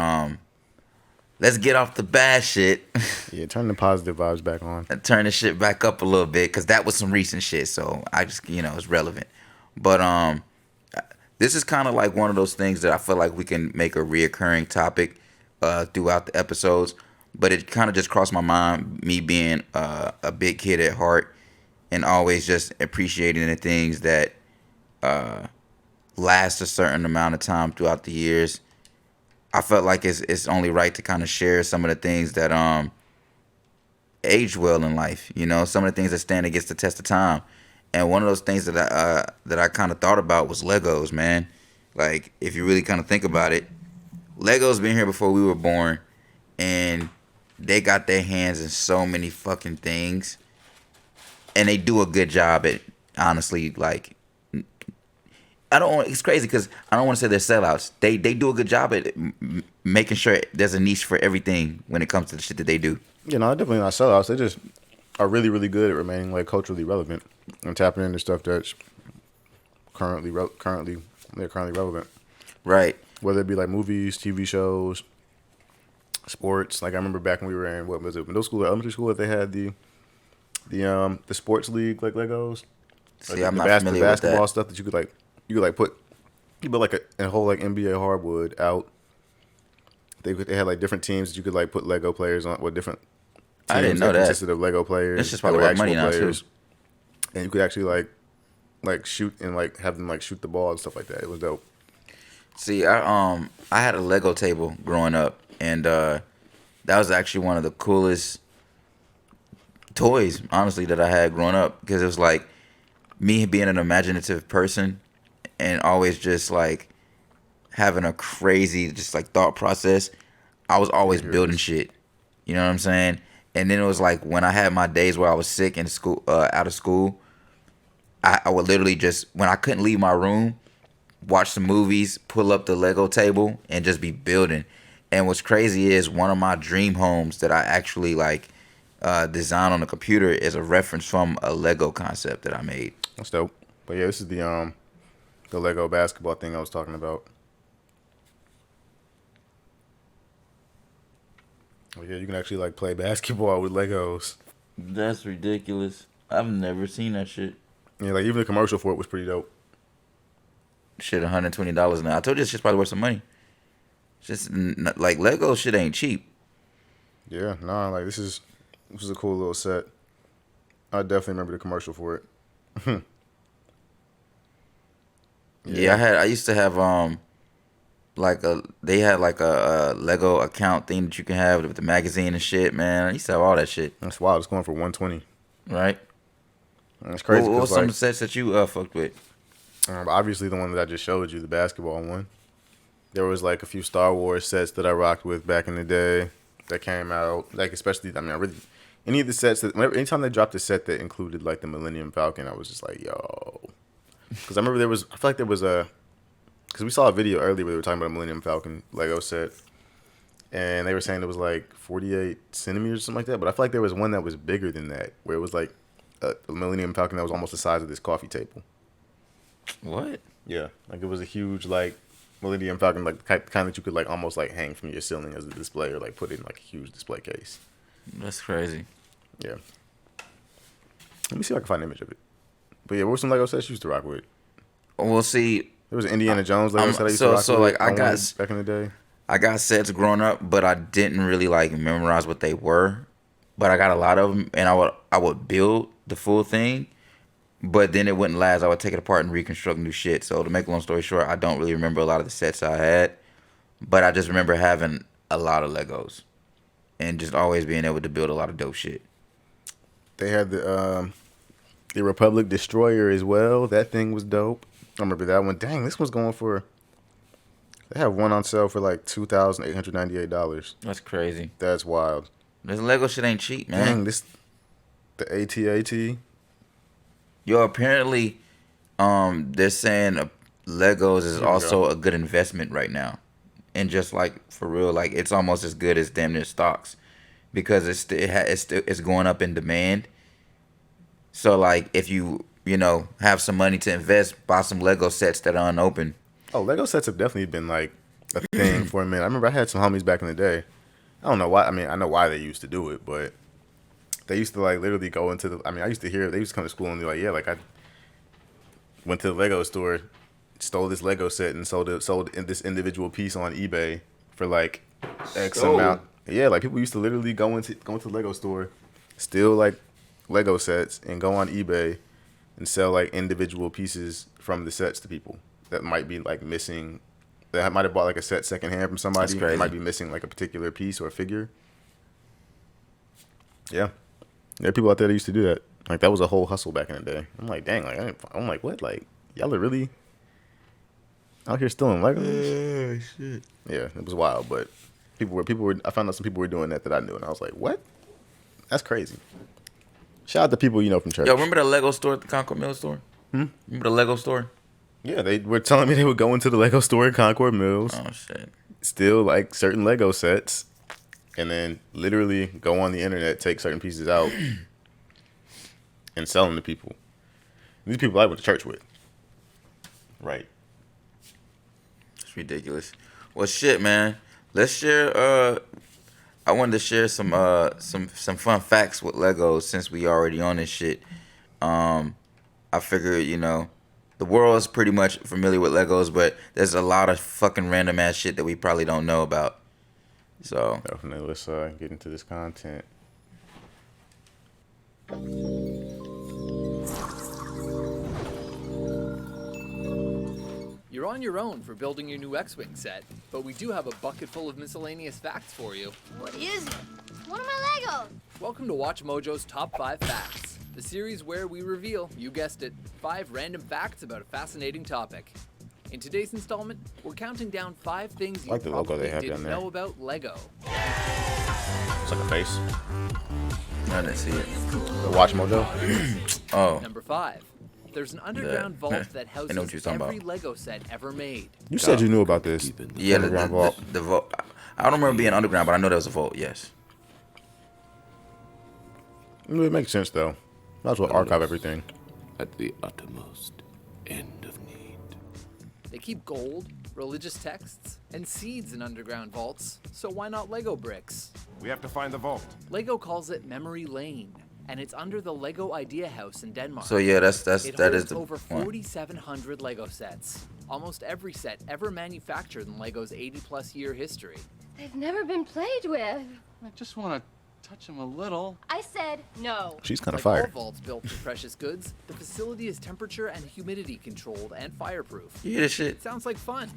let's get off the bad shit. Yeah, turn the positive vibes back on. And turn the shit back up a little bit, because that was some recent shit, so I just, it's relevant. But this is kind of like one of those things that I feel like we can make a reoccurring topic throughout the episodes, but it kind of just crossed my mind, me being a big kid at heart and always just appreciating the things that last a certain amount of time throughout the years. I felt like it's only right to kind of share some of the things that age well in life, some of the things that stand against the test of time. And one of those things that I kind of thought about was Legos, man. Like, if you really kind of think about it, Legos been here before we were born, and they got their hands in so many fucking things, and they do a good job at, honestly, like, It's crazy because I don't want to say they're sellouts. They do a good job at making sure there's a niche for everything when it comes to the shit that they do. You know, they're definitely not sellouts. They just are really, really good at remaining like culturally relevant and tapping into stuff that's currently relevant. Right. Whether it be like movies, TV shows, sports. Like I remember back when we were in middle school, or elementary school, that they had the sports league like Legos. See, like I'm the not familiar with basketball that. stuff that you could build like a whole like NBA hardwood out. They had like different teams that you could like put Lego players on with different teams I didn't know that. consisted of Lego players. It's just probably worth money now too. And you could actually like shoot and like have them like shoot the ball and stuff like that. It was dope. See, I had a Lego table growing up, and that was actually one of the coolest toys, honestly, that I had growing up, because it was like me being an imaginative person and always just like having a crazy just like thought process. I was always building shit. You know what I'm saying? And then it was like when I had my days where I was sick in school, out of school, I would literally just, when I couldn't leave my room, watch some movies, pull up the Lego table, and just be building. And what's crazy is one of my dream homes that I actually like designed on the computer is a reference from a Lego concept that I made. That's dope. But yeah, this is the Lego basketball thing I was talking about. Well, yeah, you can actually like play basketball with Legos. That's ridiculous. I've never seen that shit. Yeah, like even the commercial for it was pretty dope. Shit, $120 now. I told you this shit's probably worth some money. Just like Lego shit ain't cheap. Yeah, nah, like this is a cool little set. I definitely remember the commercial for it. Yeah, I used to have they had like a Lego account thing that you can have with the magazine and shit, man. I used to have all that shit. That's wild. It's going for $120. Right? That's crazy. What was some sets that you fucked with? Obviously the one that I just showed you, the basketball one. There was like a few Star Wars sets that I rocked with back in the day that came out. Like especially, I really, any of the sets anytime they dropped a set that included like the Millennium Falcon, I was just like, yo. Because I remember because we saw a video earlier where they were talking about a Millennium Falcon Lego set. And they were saying it was like 48 centimeters or something like that. But I feel like there was one that was bigger than that, where it was like a Millennium Falcon that was almost the size of this coffee table. What? Yeah, like it was a huge like Millennium Falcon, like the kind that you could like almost like hang from your ceiling as a display, or like put in like a huge display case. That's crazy. Yeah. Let me see if I can find an image of it. But yeah, what were some Lego sets you used to rock with? We'll see. There was an Indiana Jones Lego set I used to rock with. So like I got back in the day. I got sets growing up, but I didn't really like memorize what they were. But I got a lot of them, and I would build the full thing. But then it wouldn't last. I would take it apart and reconstruct new shit. So to make a long story short, I don't really remember a lot of the sets I had. But I just remember having a lot of Legos. And just always being able to build a lot of dope shit. They had the Republic Destroyer as well. That thing was dope. I remember that one. Dang, this one's going for... They have one on sale for like $2,898. That's crazy. That's wild. This Lego shit ain't cheap, man. Dang, the AT-AT... Yo, apparently, they're saying Legos is also a good investment right now, and just like for real, like it's almost as good as damn near stocks, because it's going up in demand. So like, if you have some money to invest, buy some Lego sets that are unopened. Oh, Lego sets have definitely been like a thing for a minute. I remember I had some homies back in the day. I don't know why. I mean, I know why they used to do it, but. They used to like literally go into I used to hear they used to come to school and be like, yeah, like I went to the Lego store, stole this Lego set and sold this individual piece on eBay for like X amount. Yeah, like people used to literally go into the Lego store, steal like Lego sets and go on eBay and sell like individual pieces from the sets to people that might be like missing. That might have bought like a set secondhand from somebody. That's crazy. That might be missing like a particular piece or figure. Yeah. There are people out there that used to do that. Like, that was a whole hustle back in the day. I'm like, dang, like, I'm like, what? Like, y'all are really out here stealing Legos? Shit. Yeah, it was wild, but I found out some people were doing that I knew, and I was like, what? That's crazy. Shout out to people you know from church. Yo, remember the Lego store at the Concord Mill store? Hmm? Remember the Lego store? Yeah, they were telling me they would go into the Lego store in Concord Mills. Oh shit. Steal like certain Lego sets, and then literally go on the internet, take certain pieces out, and sell them to people. These people I went to church with. Right. It's ridiculous. Well, shit, man. Let's share. I wanted to share some fun facts with Legos since we already on this shit. I figured, you know, the world is pretty much familiar with Legos, but there's a lot of fucking random ass shit that we probably don't know about. So definitely, let's get into this content. You're on your own for building your new X-Wing set, but we do have a bucket full of miscellaneous facts for you. What is it? One of my Legos! Welcome to Watch Mojo's Top 5 Facts, the series where we reveal, you guessed it, 5 random facts about a fascinating topic. In today's installment, we're counting down 5 things you like the logo probably they have didn't down there. know about Lego. It's like a face. I didn't see it. The Watch Mojo. Oh. Number 5. There's an underground vault that I know what houses you're talking every about. Lego set ever made. You said you knew about this. Yeah, Underground vault. the vault. I don't remember being underground, but I know there was a vault. Yes. It makes sense though. Might as well archive everything. At the uttermost end of need. They keep gold, religious texts, and seeds in underground vaults, so why not Lego bricks? We have to find the vault. Lego calls it Memory Lane, and it's under the Lego Idea House in Denmark. So yeah, that is holds the over one. 4,700 Lego sets, almost every set ever manufactured in Lego's 80-plus year history. They've never been played with. I just want to touch them a little. I said no. She's kind of Like fired. all vaults built for precious goods, the facility is temperature and humidity controlled and fireproof. You hear this shit? It sounds like fun,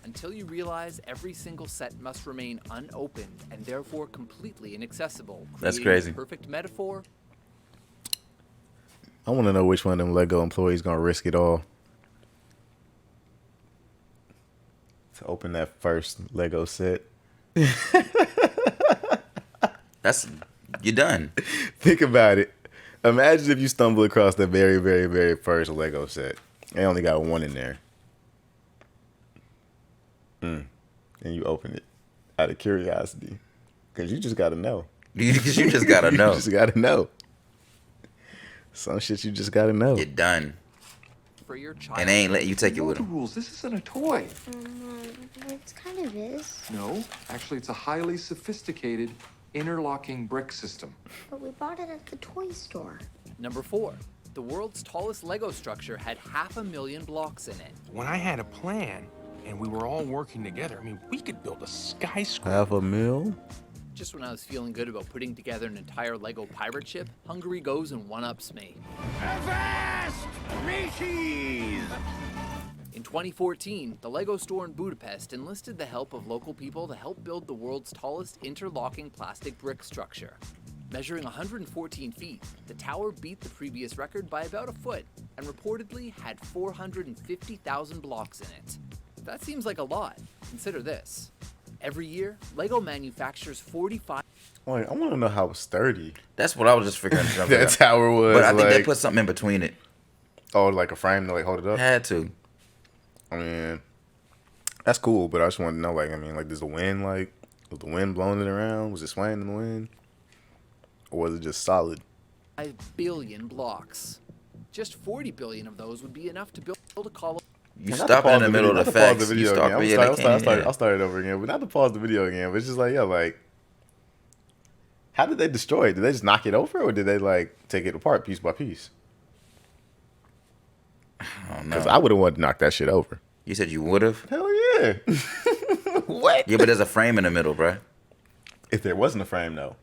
until you realize every single set must remain unopened and therefore completely inaccessible. That's creating crazy. a perfect metaphor. I want to know which one of them Lego employees gonna risk it all to open that first Lego set. You're done. Think about it. Imagine if you stumble across the very, very, very first Lego set. They only got one in there. And you open it out of curiosity. Because you just got to know. Because you just got to know. You just got to know. Some shit you just got to know. You're done. For your child. And they ain't letting you take it with them. Rules. This isn't a toy. It kind of is. No, actually, it's a highly sophisticated interlocking brick system. But we bought it at the toy store. Number 4. The world's tallest Lego structure had 500,000 blocks in it. When I had a plan and we were all working together, I mean, we could build a skyscraper. 500,000? Just when I was feeling good about putting together an entire Lego pirate ship, Hungary goes and one-ups me. Avast, mateys! In 2014, the Lego store in Budapest enlisted the help of local people to help build the world's tallest interlocking plastic brick structure. Measuring 114 feet, the tower beat the previous record by about a foot and reportedly had 450,000 blocks in it. That seems like a lot. Consider this. Every year, Lego manufactures 45... Wait, I want to know how sturdy That's what I was just figuring. that tower was. But I think they like- put something in between it. Oh, like a frame to like hold it up? Had to. I mean, that's cool, but I just want to know, like, I mean, like, does the wind, like, was the wind blowing it around? Was it swaying in the wind? Or was it just solid? 5 billion blocks. Just 40 billion of those would be enough to build a column. You stop in the middle of the facts. You stop. I'll start it over again, but not to pause the video again. But it's just like, yeah, like, how did they destroy it? Did they just knock it over, or did they like take it apart piece by piece? I don't know. Because I would have wanted to knock that shit over. You said you would have? Hell yeah. What? Yeah, but there's a frame in the middle, bruh. If there wasn't a frame, though.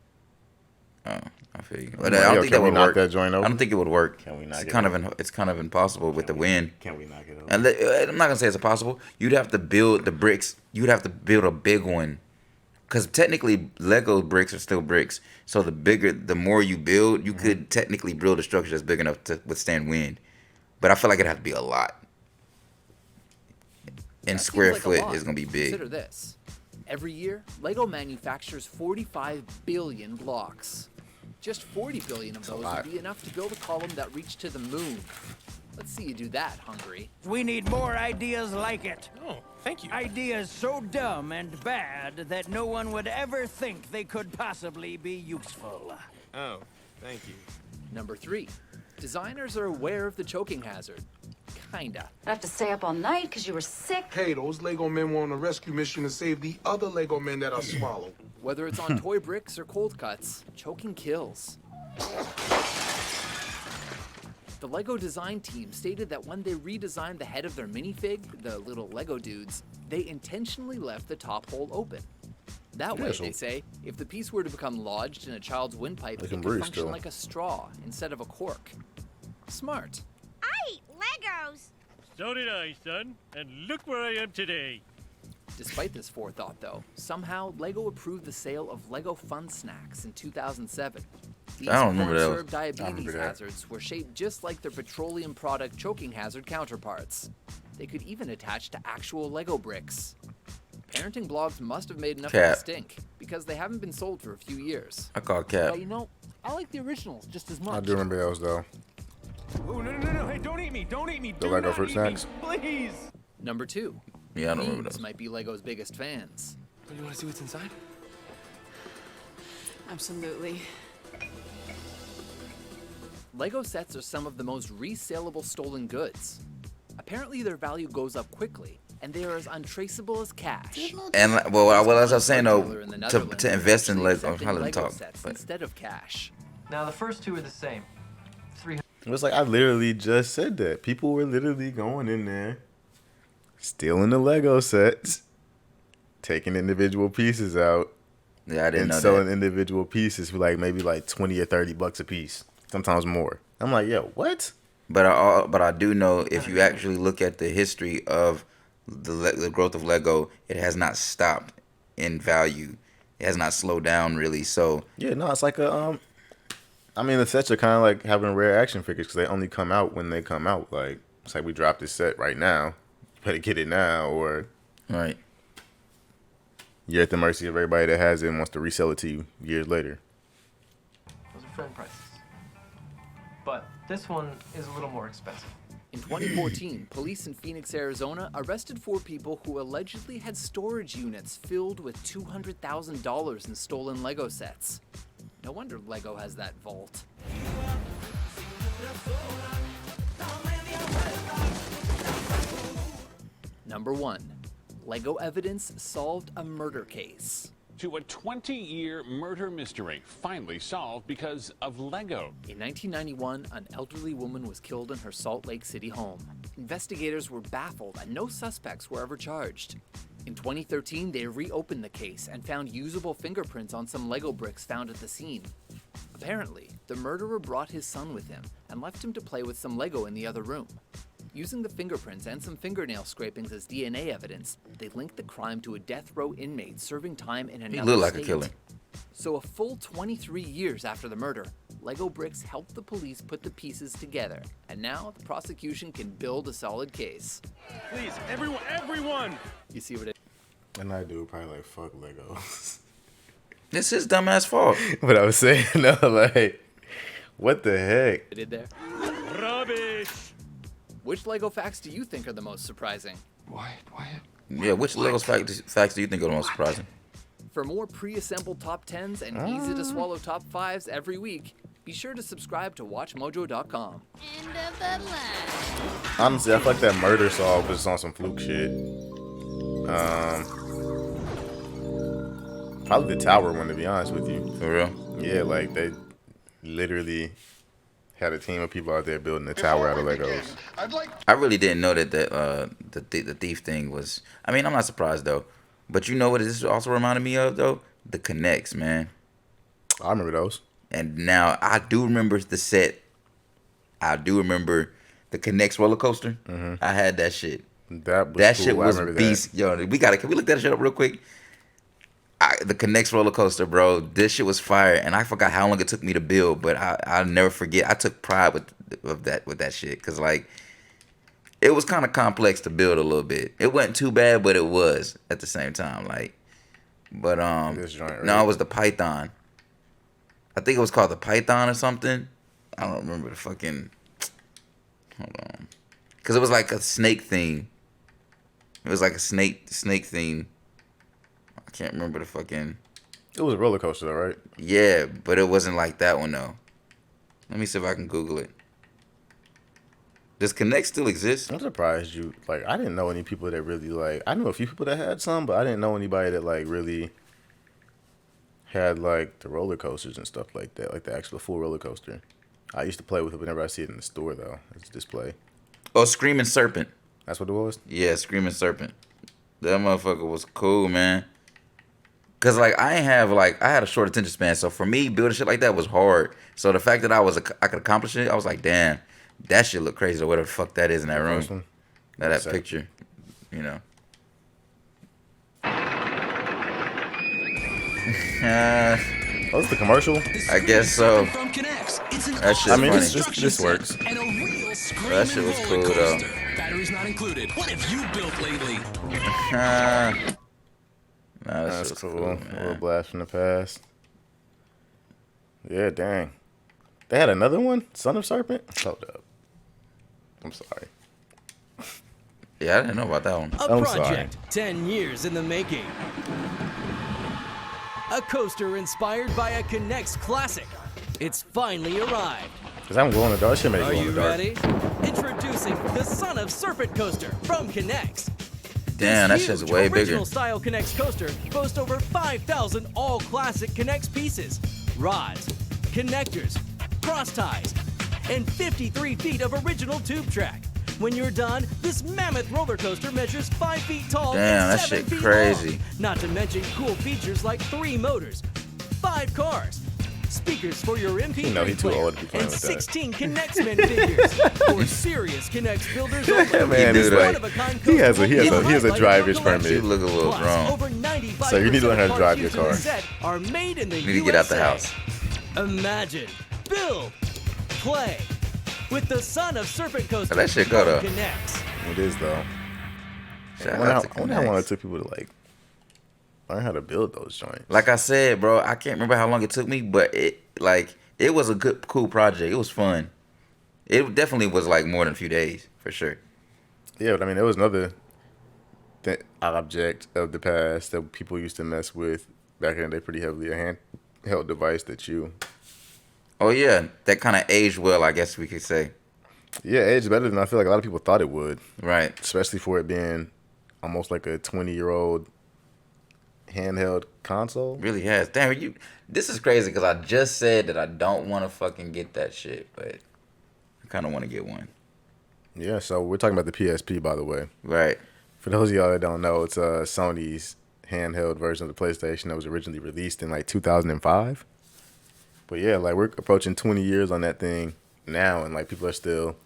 Oh, I feel you. But I don't think that would knock work. that joint over? I don't think it would work. Can we knock it's it kind over? of it's kind of impossible with the wind. Can we knock it over? And I'm not gonna say it's impossible. You'd have to build the bricks. You'd have to build a big one, because technically Lego bricks are still bricks. So the more you build, you could technically build a structure that's big enough to withstand wind. But I feel like it'd have to be a lot. And square foot is gonna be big. Consider this. Every year, Lego manufactures 45 billion blocks. Just 40 billion of those would be enough to build a column that reached to the moon. Let's see you do that, Hungary. We need more ideas like it. Oh, thank you. Ideas so dumb and bad that no one would ever think they could possibly be useful. Oh, thank you. Number 3. Designers are aware of the choking hazard. Kinda. I have to stay up all night because you were sick. Hey, those Lego men were on a rescue mission to save the other Lego men that are swallowed. Whether it's on toy bricks or cold cuts, choking kills. The Lego design team stated that when they redesigned the head of their minifig, the little Lego dudes, they intentionally left the top hole open. That way, they say, if the piece were to become lodged in a child's windpipe, it could function like a straw instead of a cork. Smart. I eat Legos. So did I, son. And look where I am today. Despite this forethought, though, somehow Lego approved the sale of Lego Fun Snacks in 2007. These I don't remember that. corn-served diabetes hazards were shaped just like their petroleum product choking hazard counterparts. They could even attach to actual Lego bricks. Parenting blogs must have made enough of a stink, because they haven't been sold for a few years. I call Cap. But you know, I like the originals just as much. I do remember those though. Oh, no. Hey, don't eat me. Don't eat me. The Lego fruit snacks. Please. Number 2. Yeah, I don't remember Teens those. might be Lego's biggest fans. You want to see what's inside? Absolutely. Lego sets are some of the most resaleable stolen goods. Apparently their value goes up quickly, and they are as untraceable as cash. And well, as I was saying though, to invest in Lego, how to talk. Sets instead of cash. Now the first two are the same. It was like I literally just said that. People were literally going in there, stealing the Lego sets, taking individual pieces out, yeah, I didn't know selling that. individual pieces for like maybe like $20 or $30 a piece, sometimes more. I'm like, yo, what? But I do know if you actually look at the history of the growth of Lego, it has not stopped in value. It has not slowed down really. So Yeah, no, it's like a I mean, the sets are kind of like having rare action figures because they only come out when they come out. Like, it's like we dropped this set right now. You better get it now, or right. You're at the mercy of everybody that has it and wants to resell it to you years later. Those are friend prices. But this one is a little more expensive. In 2014, police in Phoenix, Arizona arrested 4 people who allegedly had storage units filled with $200,000 in stolen Lego sets. No wonder Lego has that vault. Number 1. Lego evidence solved a murder case. To a 20-year murder mystery finally solved because of Lego. In 1991, an elderly woman was killed in her Salt Lake City home. Investigators were baffled and no suspects were ever charged. In 2013, they reopened the case and found usable fingerprints on some Lego bricks found at the scene. Apparently, the murderer brought his son with him and left him to play with some Lego in the other room. Using the fingerprints and some fingernail scrapings as DNA evidence, they linked the crime to a death row inmate serving time in another He looked like state. a killer. So a full 23 years after the murder, Lego bricks helped the police put the pieces together, and now the prosecution can build a solid case. Please, everyone! You see what it... And I do probably like, fuck Lego. This is dumbass fault. But I was saying, no, like, what the heck? did there? Rubbish! Which Lego facts do you think are the most surprising? Yeah, which Lego facts do you think are the most surprising? For more pre-assembled top 10s and easy-to-swallow top 5s every week, be sure to subscribe to WatchMojo.com. End of the line. Honestly, I feel like that murder solve was on some fluke shit. Probably the tower one, to be honest with you. For real? Yeah, like they literally had a team of people out there building a tower out of Legos. I really didn't know that the thief thing was. I mean, I'm not surprised though. But you know what this also reminded me of though? The Connects, man. I remember those. And now I do remember the set. I do remember the Connects roller coaster. I had that shit. That shit was beast. Yo, can we look that shit up real quick? The Connects roller coaster, bro. This shit was fire, and I forgot how long it took me to build, but I'll never forget. I took pride with that shit, cause like it was kind of complex to build a little bit. It wasn't too bad, but it was at the same time. Like, but no, it was the Python. I think it was called the Python or something. I don't remember the fucking. Hold on. Because it was like a snake theme. It was like a snake theme. I can't remember the fucking... It was a roller coaster, though, right? Yeah, but it wasn't like that one, though. Let me see if I can Google it. Does Connect still exist? I'm surprised you... Like, I didn't know any people that really, like... I knew a few people that had some, but I didn't know anybody that, like, really had, like, the roller coasters and stuff like that. Like, the actual full roller coaster. I used to play with it whenever I see it in the store, though. It's display. Oh, Screaming Serpent. That's what it was? Yeah, Screaming Serpent. That motherfucker was cool, man. Cause like I had a short attention span, so for me building shit like that was hard. So the fact that I could accomplish it, I was like, damn, that shit look crazy or whatever the fuck that is in that room. That picture, you know. What's the commercial? I guess so. That shit. I mean, funny. this works. That shit was cool though. Batteries not included. What have you built lately? Nah, that's cool. A little blast from the past. Yeah, dang. They had another one? Son of Serpent? Hold up. I'm sorry. Yeah, I didn't know about that one. A project 10 years in the making. A coaster inspired by a Connects classic. It's finally arrived. Because I'm glowing in the dark. Shit made it Are glow in you the dark. ready? Introducing the Son of Serpent coaster from Connects. Damn, that shit's way bigger. Original style Connects coaster boasts over 5,000 all classic Connects pieces, rods, connectors, cross ties, and 53 feet of original tube track. When you're done, this mammoth roller coaster measures 5 feet tall Damn, and that 7 shit feet crazy. long. Not to mention cool features like 3 motors, 5 cars, speakers for your MP3 You know he too player, old to be playing and with that. 16 Connectsmen figures for serious Connects builders only. Man, it's like he has a driver's permit. You look a little Plus, wrong. over 95% So you need to learn how to of drive parts your used in the car. set are made in the You need to get out the USA. house. Imagine, build, play with the Son of Serpent coaster. That shit go, though. from Connects. It is though. Shout I wonder out to how long Connects. it took people to like learn how to build those joints. Like I said, bro, I can't remember how long it took me, but it was a good, cool project. It was fun. It definitely was like more than a few days, for sure. Yeah, but I mean, there was another object of the past that people used to mess with back in the day pretty heavily, a handheld device that you... Oh, yeah. That kind of aged well, I guess we could say. Yeah, aged better than I feel like a lot of people thought it would. Right. Especially for it being almost like a 20-year-old handheld console. Really has. Damn, this is crazy because I just said that I don't want to fucking get that shit, but I kind of want to get one. Yeah, so we're talking about the PSP, by the way. Right. For those of y'all that don't know, it's Sony's handheld version of the PlayStation that was originally released in like 2005. But yeah, like we're approaching 20 years on that thing now, and like people are still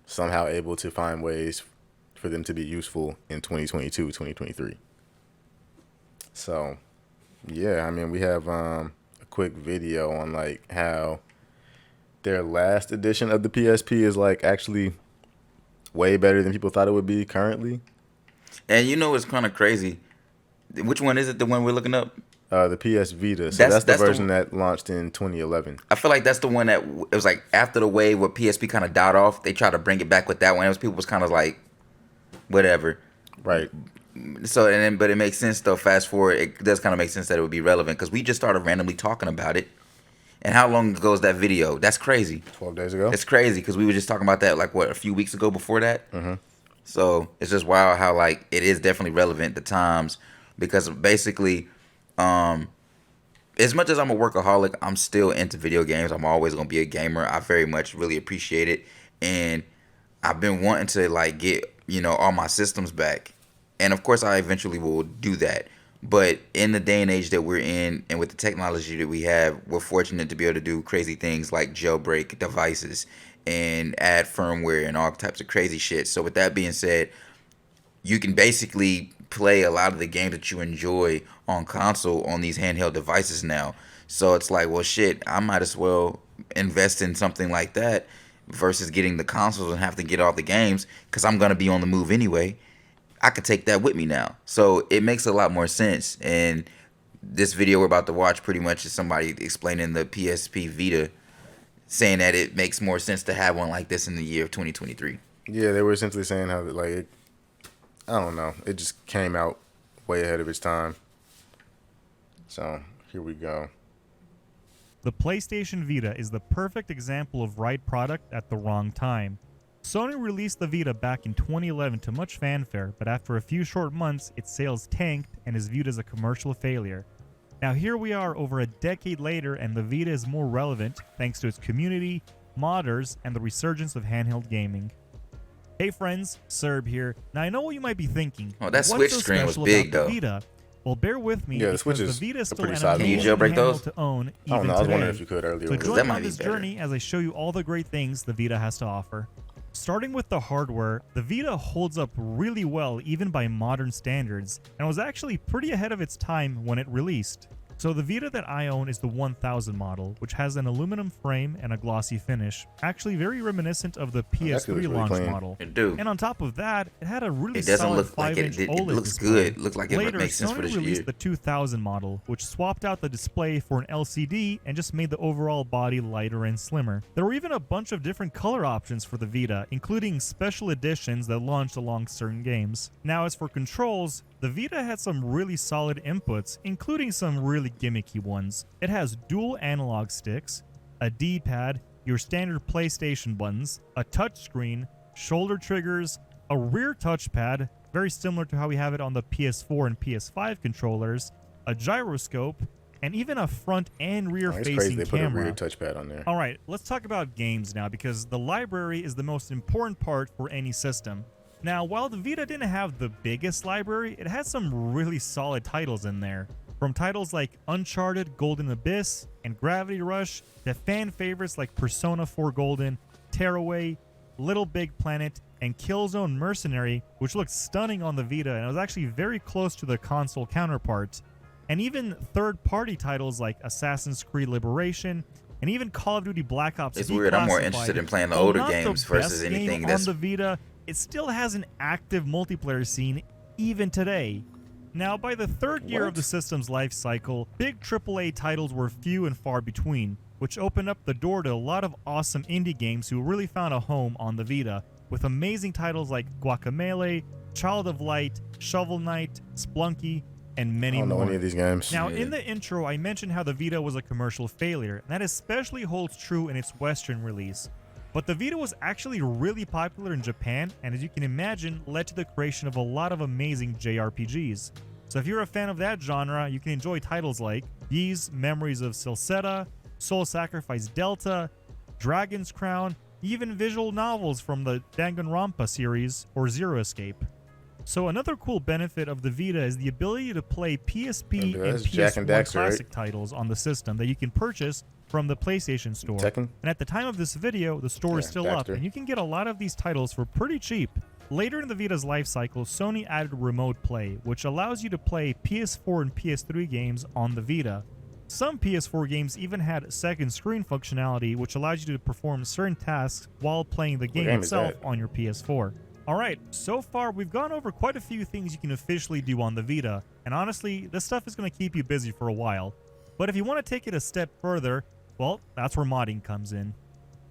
somehow able to find ways for them to be useful in 2022, 2023. So, yeah, I mean, we have a quick video on like how their last edition of the PSP is like actually way better than people thought it would be currently. And you know what's kind of crazy? Which one is it, the one we're looking up? The PS Vita. So that's the version that launched in 2011. I feel like that's the one that it was like after the wave where PSP kind of died off. They tried to bring it back with that one. It was people was kind of like, whatever. Right. So but it makes sense though. Fast forward, it does kind of make sense that it would be relevant because we just started randomly talking about it. And how long ago is that video? That's crazy. 12 days ago. It's crazy because we were just talking about that like what, a few weeks ago before that. Mm-hmm. So it's just wild how like it is definitely relevant the times because basically. As much as I'm a workaholic, I'm still into video games. I'm always gonna be a gamer. I very much really appreciate it, and I've been wanting to like get all my systems back, and of course I eventually will do that. But in the day and age that we're in, and with the technology that we have, we're fortunate to be able to do crazy things like jailbreak devices and add firmware and all types of crazy shit. So with that being said, you can basically play a lot of the games that you enjoy on console on these handheld devices now. So it's like, well, shit, I might as well invest in something like that versus getting the consoles and have to get all the games because I'm going to be on the move anyway. I could take that with me now. So it makes a lot more sense. And this video we're about to watch pretty much is somebody explaining the PSP Vita. saying that it makes more sense to have one like this in the year of 2023. Yeah, they were essentially saying how like I don't know, it just came out way ahead of its time. So here we go. The PlayStation Vita is the perfect example of right product at the wrong time. Sony released the Vita back in 2011 to much fanfare, but after a few short months, its sales tanked and is viewed as a commercial failure. Now here we are over a decade later, and the Vita is more relevant thanks to its community, modders, and the resurgence of handheld gaming. Hey friends, Serb here. Now I know what you might be thinking. Oh, that Switch screen was big though. Vita? Well, bear with me. Yeah, the Switch because is the Vita is still pretty an solid. Can you amazing jailbreak those? handheld to own I don't even know. I was wondering today. if you could earlier. So That join me might on be this better. journey as I show you all the great things the Vita has to offer. Starting with the hardware, the Vita holds up really well even by modern standards, and was actually pretty ahead of its time when it released. So the Vita that I own is the 1000 model, which has an aluminum frame and a glossy finish, actually very reminiscent of the PS3 really launch clean. model. It do. And on top of that, it had a really It doesn't solid look like 5-inch it OLED looks display. good. It looks like it Later, makes sense for Sony this released year. the 2000 model, which swapped out the display for an LCD and just made the overall body lighter and slimmer. There were even a bunch of different color options for the Vita, including special editions that launched along certain games. Now as for controls, the Vita had some really solid inputs, including some really gimmicky ones. It has dual analog sticks, a D-pad, your standard PlayStation buttons, a touchscreen, shoulder triggers, a rear touchpad, very similar to how we have it on the PS4 and PS5 controllers, a gyroscope, and even a front and rear It's facing crazy they put a camera. rear touchpad on there. Alright, let's talk about games now, because the library is the most important part for any system. Now, while the Vita didn't have the biggest library, it had some really solid titles in there. From titles like Uncharted, Golden Abyss, and Gravity Rush, to fan favorites like Persona 4 Golden, Tearaway, Little Big Planet, and Killzone Mercenary, which looked stunning on the Vita and it was actually very close to the console counterpart. And even third-party titles like Assassin's Creed Liberation, and even Call of Duty Black Ops It's weird. I'm more Declassified. interested in playing the While older not the games versus best anything game that's on the Vita, it still has an active multiplayer scene even today. Now, by the third year of the system's life cycle, big AAA titles were few and far between, which opened up the door to a lot of awesome indie games who really found a home on the Vita, with amazing titles like Guacamelee, Child of Light, Shovel Knight, Splunky, and many I don't know more. any of these games. Now, in the intro, I mentioned how the Vita was a commercial failure, and that especially holds true in its Western release. But the Vita was actually really popular in Japan, and as you can imagine, led to the creation of a lot of amazing JRPGs. So if you're a fan of that genre, you can enjoy titles like Ys Memories of Silseta, Soul Sacrifice Delta, Dragon's Crown, even visual novels from the Danganronpa series or Zero Escape. So another cool benefit of the Vita is the ability to play PSP and that's Jack and PS1 Daxter, classic right? titles on the system that you can purchase from the PlayStation Store. Tekken? And at the time of this video, the store is Yeah, still up, Daxter. and you can get a lot of these titles for pretty cheap. Later in the Vita's life cycle, Sony added Remote Play, which allows you to play PS4 and PS3 games on the Vita. Some PS4 games even had second screen functionality, which allows you to perform certain tasks while playing the game game is itself that? on your PS4. Alright, so far we've gone over quite a few things you can officially do on the Vita, and honestly, this stuff is going to keep you busy for a while. But if you want to take it a step further, well, that's where modding comes in.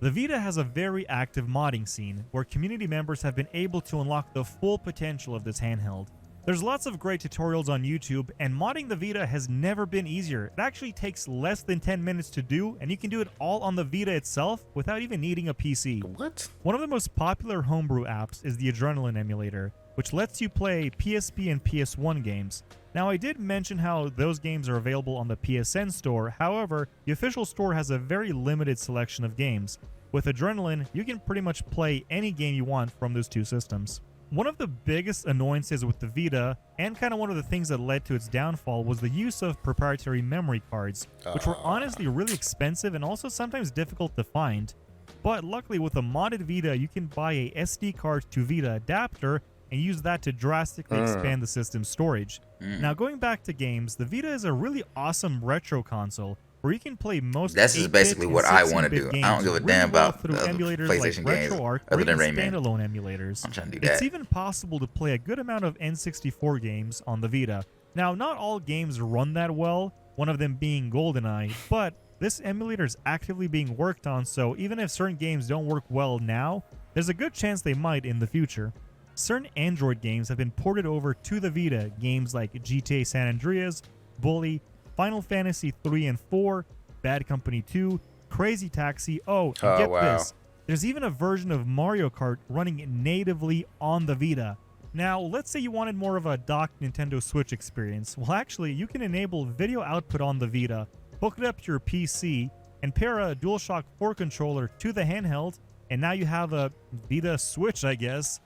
The Vita has a very active modding scene, where community members have been able to unlock the full potential of this handheld. There's lots of great tutorials on YouTube, and modding the Vita has never been easier. It actually takes less than 10 minutes to do, and you can do it all on the Vita itself without even needing a PC. What? One of the most popular homebrew apps is the Adrenaline emulator, which lets you play PSP and PS1 games. Now, I did mention how those games are available on the PSN store, however, the official store has a very limited selection of games. With Adrenaline, you can pretty much play any game you want from those two systems. One of the biggest annoyances with the Vita, and kind of one of the things that led to its downfall, was the use of proprietary memory cards, which were honestly really expensive and also sometimes difficult to find. But luckily with a modded Vita, you can buy a SD card to Vita adapter and use that to drastically expand the system's storage. Now going back to games, the Vita is a really awesome retro console, where you can play most This is 8-bit basically and what I want to 16-bit do. I don't give a games damn really well about through the other emulators PlayStation like games RetroArch other or than even Rayman. standalone emulators. I'm trying to do It's that. even possible to play a good amount of N64 games on the Vita. Now, not all games run that well, one of them being GoldenEye, but this emulator is actively being worked on, so even if certain games don't work well now, there's a good chance they might in the future. Certain Android games have been ported over to the Vita, games like GTA San Andreas, Bully, Final Fantasy 3 and 4, Bad Company 2, Crazy Taxi, and get this, there's even a version of Mario Kart running natively on the Vita. Now, let's say you wanted more of a docked Nintendo Switch experience. Well, actually, you can enable video output on the Vita, hook it up to your PC, and pair a DualShock 4 controller to the handheld, and now you have a Vita Switch, I guess.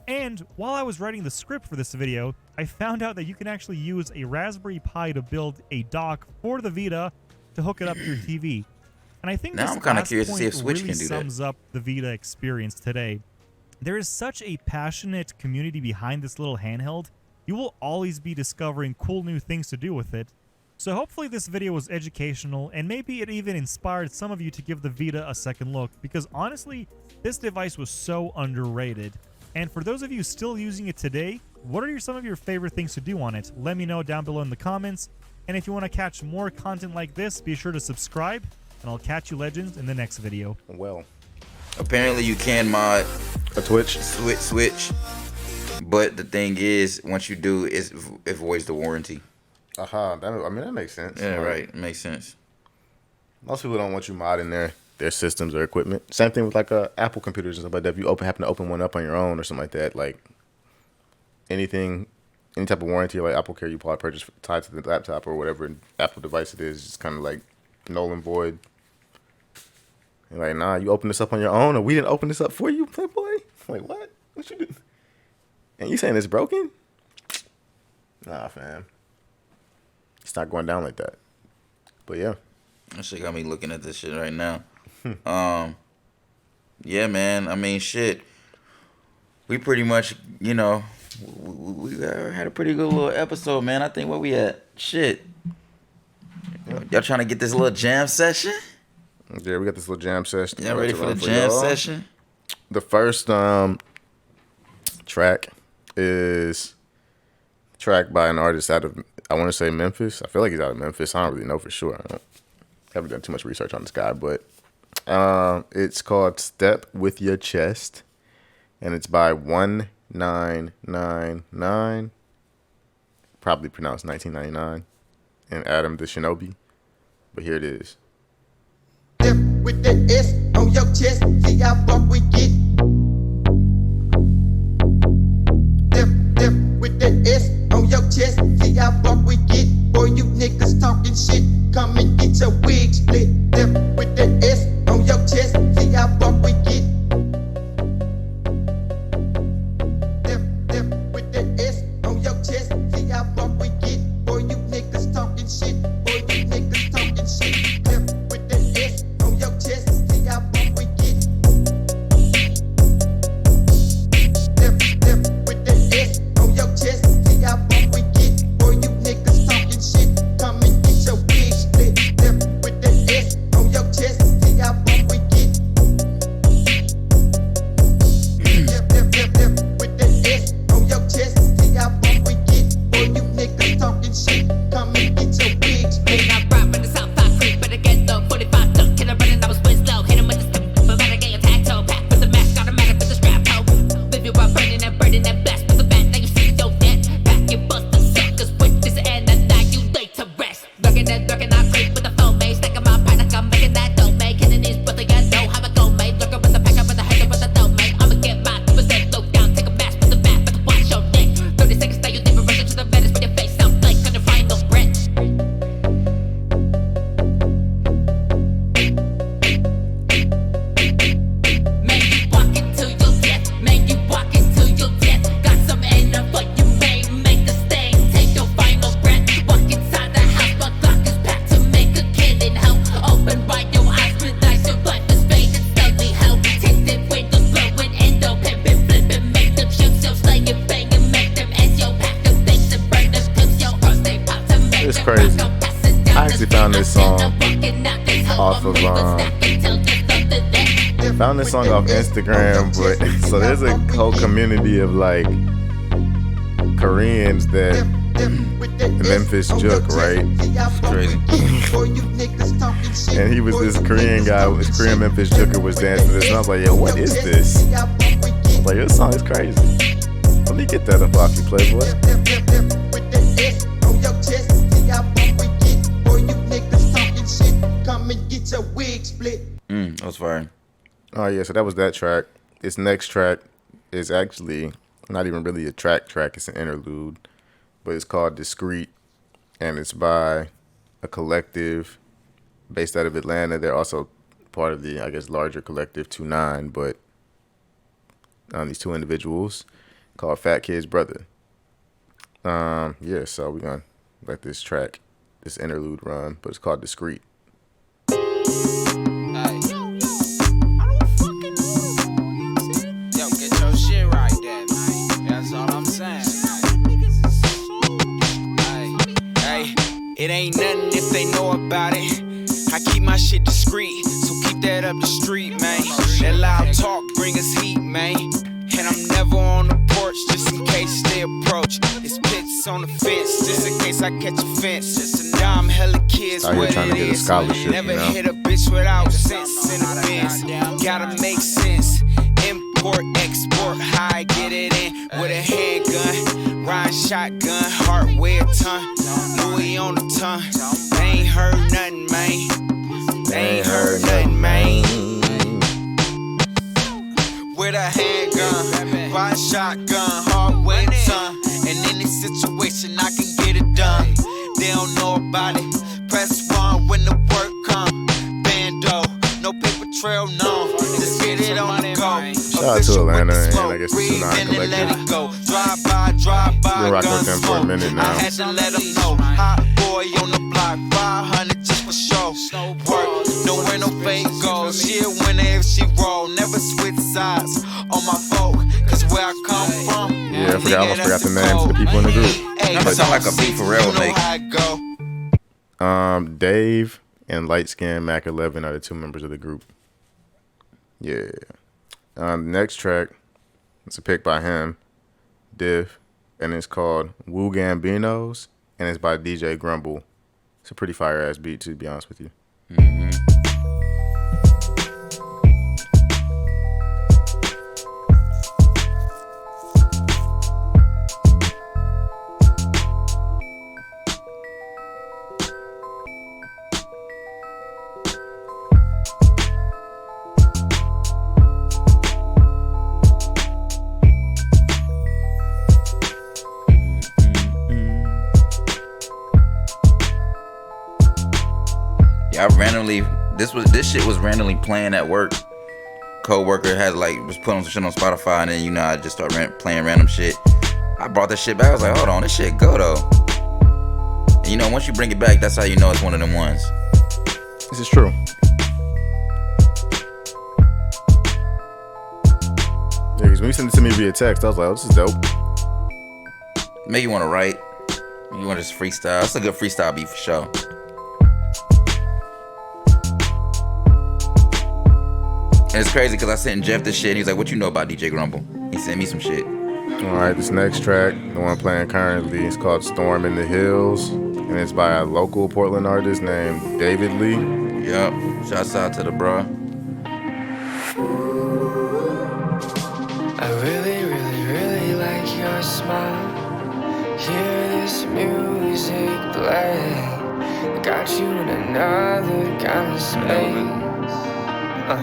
And while I was writing the script for this video, I found out that you can actually use a Raspberry Pi to build a dock for the Vita to hook it up to your TV. And I think now this I'm kind of last curious to see if point Switch really can do that. sums up the Vita experience today. There is such a passionate community behind this little handheld. You will always be discovering cool new things to do with it. So hopefully this video was educational, and maybe it even inspired some of you to give the Vita a second look, because honestly, this device was so underrated. And for those of you still using it today, what are some of your favorite things to do on it? Let me know down below in the comments. And if you want to catch more content like this, be sure to subscribe, and I'll catch you legends in the next video. Well, apparently you can mod a Switch, but the thing is, once you do, it voids the warranty. That makes sense. Yeah, right. It makes sense. Most people don't want you modding their systems or equipment. Same thing with like Apple computers and stuff like that. If you happen to open one up on your own or something like that, like any type of warranty like Apple Care you probably purchase tied to the laptop or whatever Apple device it is, it's kind of like null and void. You're like, nah, you open this up on your own, or we didn't open this up for you, Playboy? Like, what? What you do? And you saying it's broken? Nah, fam. It's not going down like that. But yeah. That shit got me looking at this shit right now. Yeah, man. I mean, shit. We pretty much, we had a pretty good little episode, man. I think where we at? Shit. Y'all trying to get this little jam session? Yeah, we got this little jam session. Y'all ready for the jam session? The first track is track by an artist out of, I want to say Memphis. I feel like he's out of Memphis. I don't really know for sure. I haven't done too much research on this guy, but it's called Step With Your Chest, and it's by 1999, probably pronounced 1999, and Adam the Shinobi. But here it is. Step with the S on your chest, see how far we get. Step with the S on your chest, see how far we get. Boy, you niggas talking shit, come and get your wig split. Step with the S on your chest, see how far we get. Step with the S on your chest, see how far we get. Boy, you niggas talking shit, boy, you niggas talking shit. Step with the S on your chest, see how far we get. Step with the S on your chest, see how far we get. Boy, you niggas talking shit, come and get your wig split. Step with the S on your chest, see how far we get. Step with the S on your chest, see how far we get. Boy, you niggas talking shit, come and get your wig split. I rap in the Southside Creek, but I get the 45 duck. Hit him running, I was switch slow. Hit him with the step, but better get your tag toe. Pack with the mask, automatic with the strap hoe. Live you while burning and blast with the bat. Now you see your dead. Back your bust the suckers with this and the night you late to rest. Lurking, I creep with the phone, mate. Stacking my pint like I'm making that dough, mate. Killing these brother, you know how I go, mate. Lurking with the packer, with the hater, with the dough, mate. I'ma get my 2% low down, take a mask with the bat, but watch your neck. 30 seconds, now you never rush to the Venice with your face out blank, couldn't find no bread. Man, you walk into your death. Man, you walk into your death. Got some anger, but you may make a stain. Take your final breath. Walk inside the house, my clock is packed to make a killing. Hell, open wide your eyes, realize your life is fading slowly. Hell, tinted windows blowing, endo pimping, flipping, make them shoot, so slaying, banging, make them end your pack of things and burn them clips. Your prostate pop to make It's them crazy. rock, I'm passing down I actually the found this street. song I'm walking out this hoe, off of found this song off Instagram, but so there's a whole community of like Koreans that the Memphis Jook, right? And he was this Korean guy, this Korean Memphis Jooker was dancing this, and I was like, yo, what is this? I was like, this song is crazy. Let me get that up off you, Playboy. That was fire. Oh yeah, so that was that track. This next track is actually not even really a track, it's an interlude, but it's called Discreet, and it's by a collective based out of Atlanta. They're also part of the, I guess, larger collective 29, but these two individuals called FatKidsBrotha. Yeah, so we're gonna let this track, this interlude run, but it's called Discreet. It ain't nothing if they know about it. I keep my shit discreet, so keep that up the street, man. That loud talk bring us heat, man. And I'm never on the porch, just in case they approach. It's pits on the fence, just in case I catch a fence. Just now I'm hella kids, out here what trying it to get a is. scholarship, Never you know? hit a bitch without sense in a fence. Gotta make sense. Import, export, how I get it in with a handgun. Ride shotgun, hardware ton. Louis on the tongue. They ain't heard nothing, man. They ain't heard nothing, man. With a handgun, ride shotgun, hardware ton. And in this situation, I can get it done. They don't know about it. Press 1 when the work come. Bando, no paper trail, no. Just get it on the go. Shout out to Atlanta and I guess the 29 collective. Drive by, Been rocking with them for a minute now. I had to let them know. Hot boy on the block, 500 just for show. Work, don't wear no fake goals. She'll win if she roll. Never switch sides on my folk. Cause where I come from. Yeah, I almost forgot the names of the people in the group. That sound like a beat for real, make. Dave and Light Skin Mac 11 are the two members of the group. Yeah. The next track, it's a pick by him, Diff, and it's called WuGambinos, and it's by DJ Grumble. It's a pretty fire ass beat, to be honest with you. I randomly, this shit was randomly playing at work. Co-worker had was putting some shit on Spotify, and then I just started playing random shit. I brought that shit back. I was like, hold on, this shit go though. And once you bring it back, that's how you know it's one of them ones. This is true. Yeah, because when you sent it to me via text, I was like, oh, this is dope. Make you want to write. You want to just freestyle. That's a good freestyle beat for sure. And it's crazy because I sent Jeff this shit and he's like, what you know about DJ Grumble? He sent me some shit. Alright, this next track, the one playing currently, is called Storm in the Hills. And it's by a local Portland artist named David Lee. Yep. Shouts out to the bro. I really, really, really like your smile. Hear this music play. Got you in another kind of space. I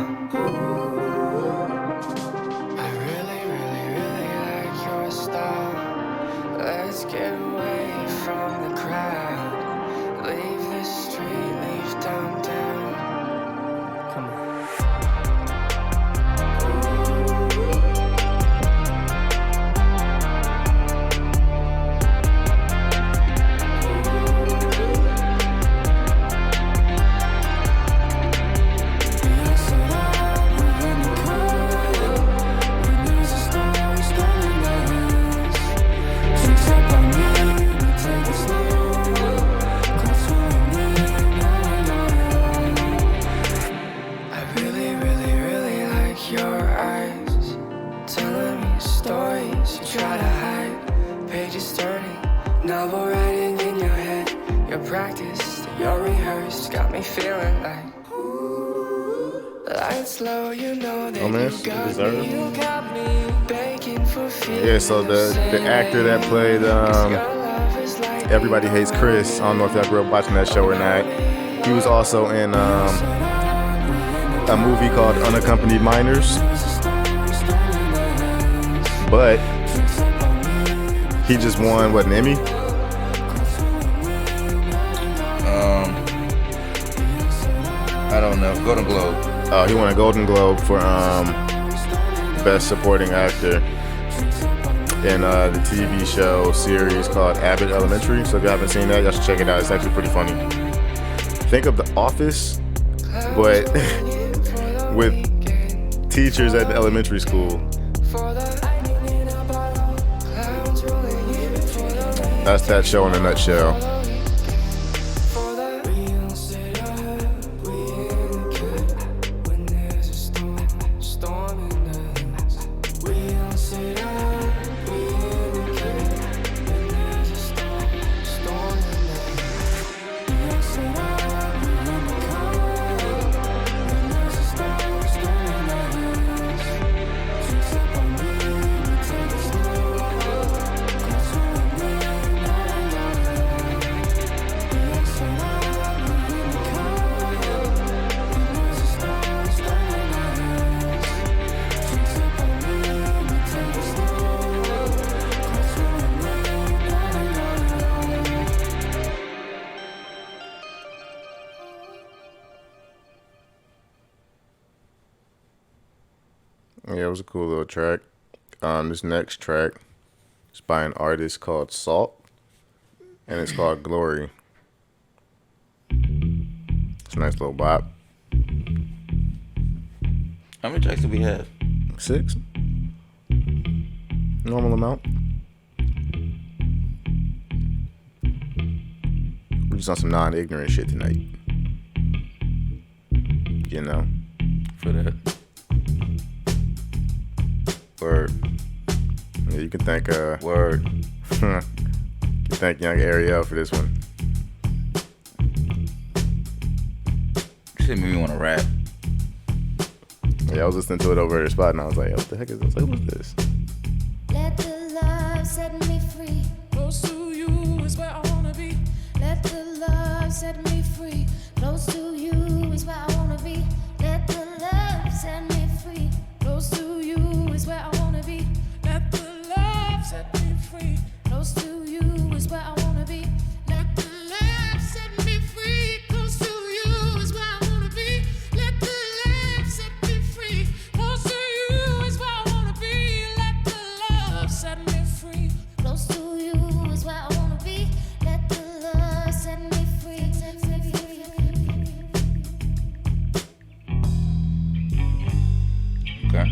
really, really, really like your style. Let's get away from the crowd. Leave the street, leave downtown. Come on. Your rehearsed got me feeling like lights low, you know that Oh man, you got deserve. me. You got me begging for Yeah, so the actor that played Everybody Hates Chris, I don't know if y'all grew up watching that show or not. He was also in a movie called Unaccompanied Minors. But he just won, what, an Emmy? I don't know. Golden Globe. Oh, he won a Golden Globe for Best Supporting Actor in the TV show series called Abbott Elementary. So if you haven't seen that, y'all should check it out. It's actually pretty funny. Think of The Office, but with teachers at the elementary school. That's that show in a nutshell. Yeah, it was a cool little track. This next track is by an artist called Sault, and it's called Glory. It's a nice little bop. How many tracks do we have? 6. Normal amount. We're just on some non-ignorant shit tonight. You know? For that. Word. Yeah, you can thank Word. You can thank young Ariel for this one. Shit made me want to rap. Yeah, I was listening to it over at the spot and I was like, what the heck is this? Like, what's this? Let the love set me free. Close to you is where I wanna be. Let the love set me free. Close to you is where I wanna be. Let the love set me free. Close to you is where I wanna be. Let the love set me free. Close to you is where I wanna be. Let the love set me free. Close to you is where I wanna be. Let the love set me free. Close to you is where I wanna be. Let the love set me free. Close to you is where I wanna be. Let the love set me free. Okay.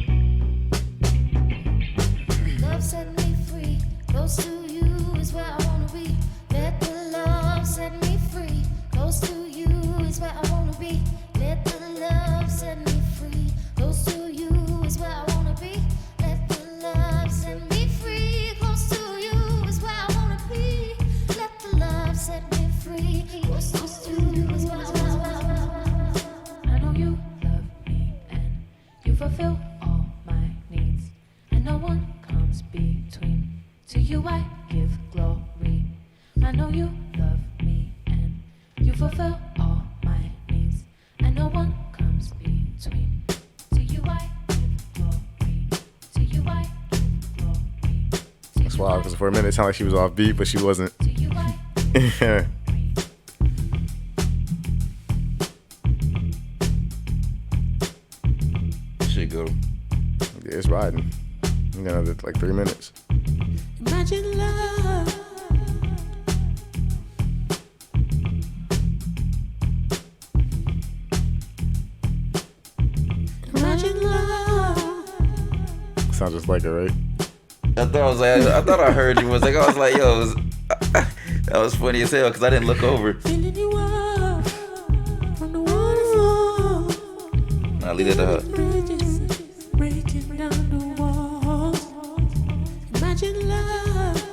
Love set me free. Close to you is where I wanna be. Let the love set me free. Close to you is where I wanna be. Let the love set me free. Close to you is where I wanna be. Let the love set me free. Close to you is where I wanna be. Let the love set me free. Close to you is where I wanna be. I know you love me and you fulfill all my needs, and no one comes between. To you I give glory. I know you love me and you fulfill all my needs, and no one comes between. To you I give glory. To you I give glory. That's wild, because for a minute it sounded like she was off beat, but she wasn't. Shit go. Yeah, it's riding. You got another like 3 minutes. Imagine love. Imagine love. Sounds just like it, right? I thought I heard you. I was like, yo, that was funny as hell because I didn't look over. Filling you up from the waterfall. Nah, leave it to her. Bridges breaking down the walls. Imagine love.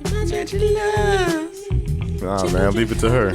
Imagine love. Nah, man, leave it to her.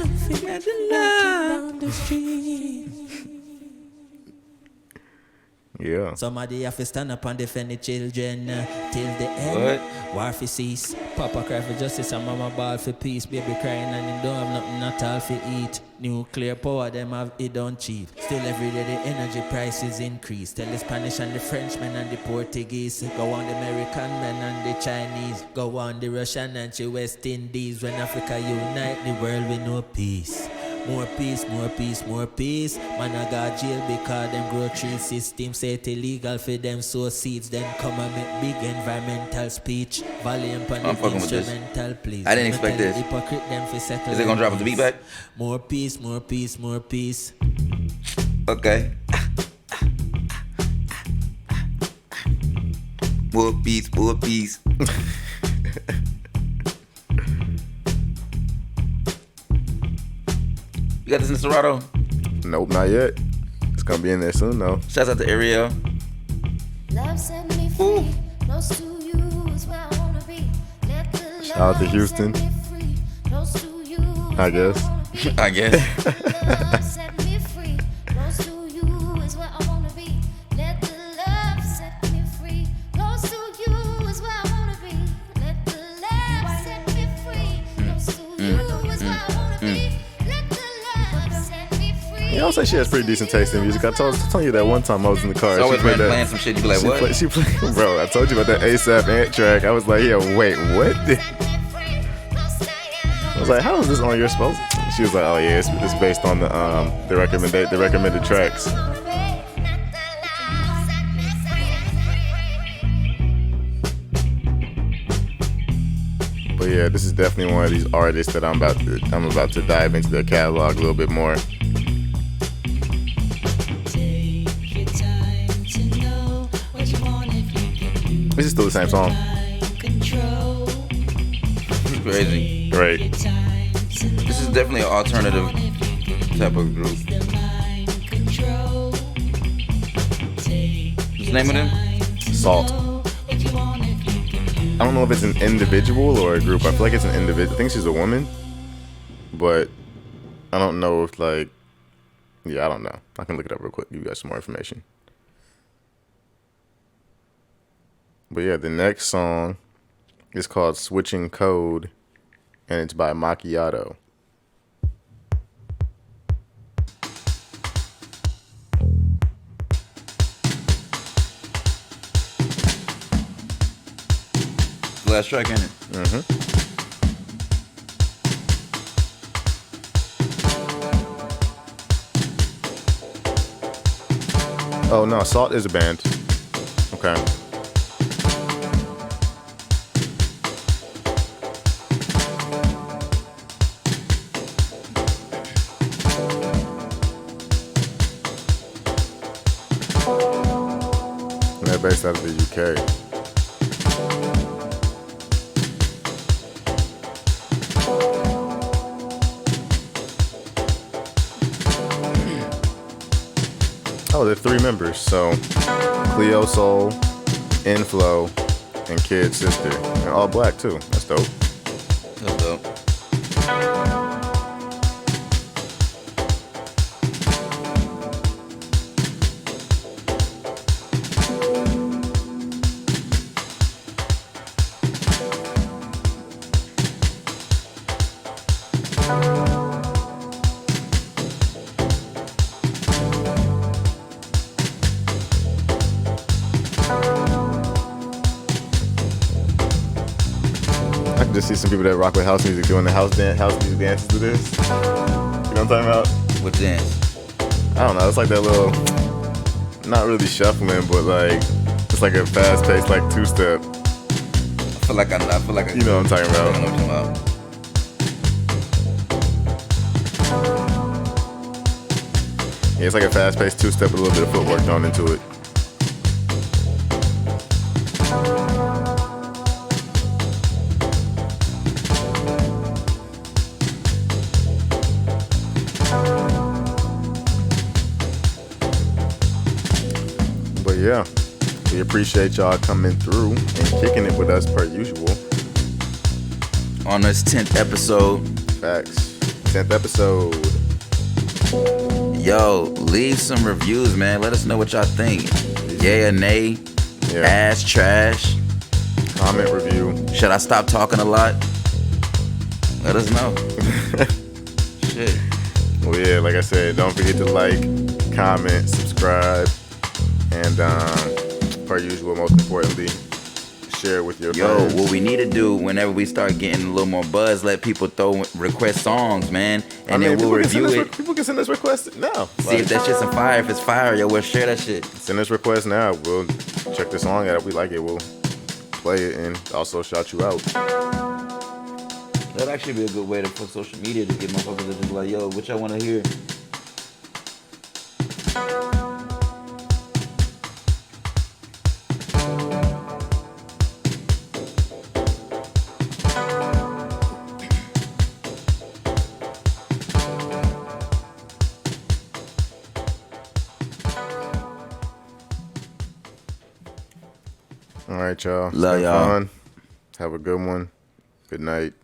Yeah. Somebody have to stand up and defend the children till the end. What? War for cease. Papa cry for justice and mama ball for peace. Baby crying and him don't have nothing at all for eat. Nuclear power, them have it don't cheap. Still every day the energy prices increase. Tell the Spanish and the Frenchmen and the Portuguese. Go on the American men and the Chinese. Go on the Russian and the West Indies. When Africa unite, the world will know peace. More peace, more peace, more peace. Man, I got jail because them grow tree system say it illegal for them sow seeds. Then come and make big environmental speech. Volume on the instrumental, please. I didn't expect this. Hypocrite them for settle. Is it gonna drop with the beat back? More peace, more peace, more peace. Okay. More peace, more peace. You got this in Serato? Nope, not yet. It's gonna be in there soon though. Shouts out to Ariel. Ooh. Shout out to Houston. I guess. I guess. Yeah, I would say she has pretty decent taste in music. I told you that one time I was in the car. So always playing that, some shit. You be like, what? She played, bro. I told you about that ASAP Ant track. I was like, yeah, wait, what? I was like, how is this on your supposed? She was like, oh yeah, it's based on the recommended tracks. But yeah, this is definitely one of these artists that I'm about to dive into their catalog a little bit more. This is still the same song. It's crazy. Right. This is definitely an alternative type of group. What's the name of them? Sault. I don't know if it's an individual or a group. I feel like it's an individual. I think she's a woman. But I don't know if I don't know. I can look it up real quick, give you guys some more information. But yeah, the next song is called Switching Code, and it's by Macchiatto. Last track in it. Mm-hmm. Oh no, Sault is a band. Okay. They're based out of the UK. Oh, they're 3 members. So Cleo Soul, Inflow, and Kid Sister. And all black too. That's dope. That's dope. Just see some people that rock with house music doing the house music dances to this. You know what I'm talking about? What dance? I don't know. It's like that little, not really shuffling, but like it's like a fast-paced like 2-step. I feel like I you know what I'm talking about. I know what you're talking about. Yeah, it's like a fast-paced 2-step with a little bit of footwork thrown into it. Yeah, we appreciate y'all coming through and kicking it with us per usual. On this 10th episode, Facts. 10th episode. Yo, leave some reviews, man. Let us know what y'all think. Yay or nay? Yeah. Ass, trash. Comment, review. Should I stop talking a lot? Let us know. Shit. Well, yeah, like I said, don't forget to like, comment, subscribe, and per usual, most importantly, share it with your friends. What we need to do whenever we start getting a little more buzz, let people request songs, man, and then we'll review it. People can send us requests now. See if that shit's fire. If it's fire, yo, we'll share that shit. Send us requests now. We'll check the song out. If we like it, we'll play it and also shout you out. That'd actually be a good way for social media to get motherfuckers to just like, yo, what y'all want to hear? All right, y'all. Love y'all. Fun. Have a good one. Good night.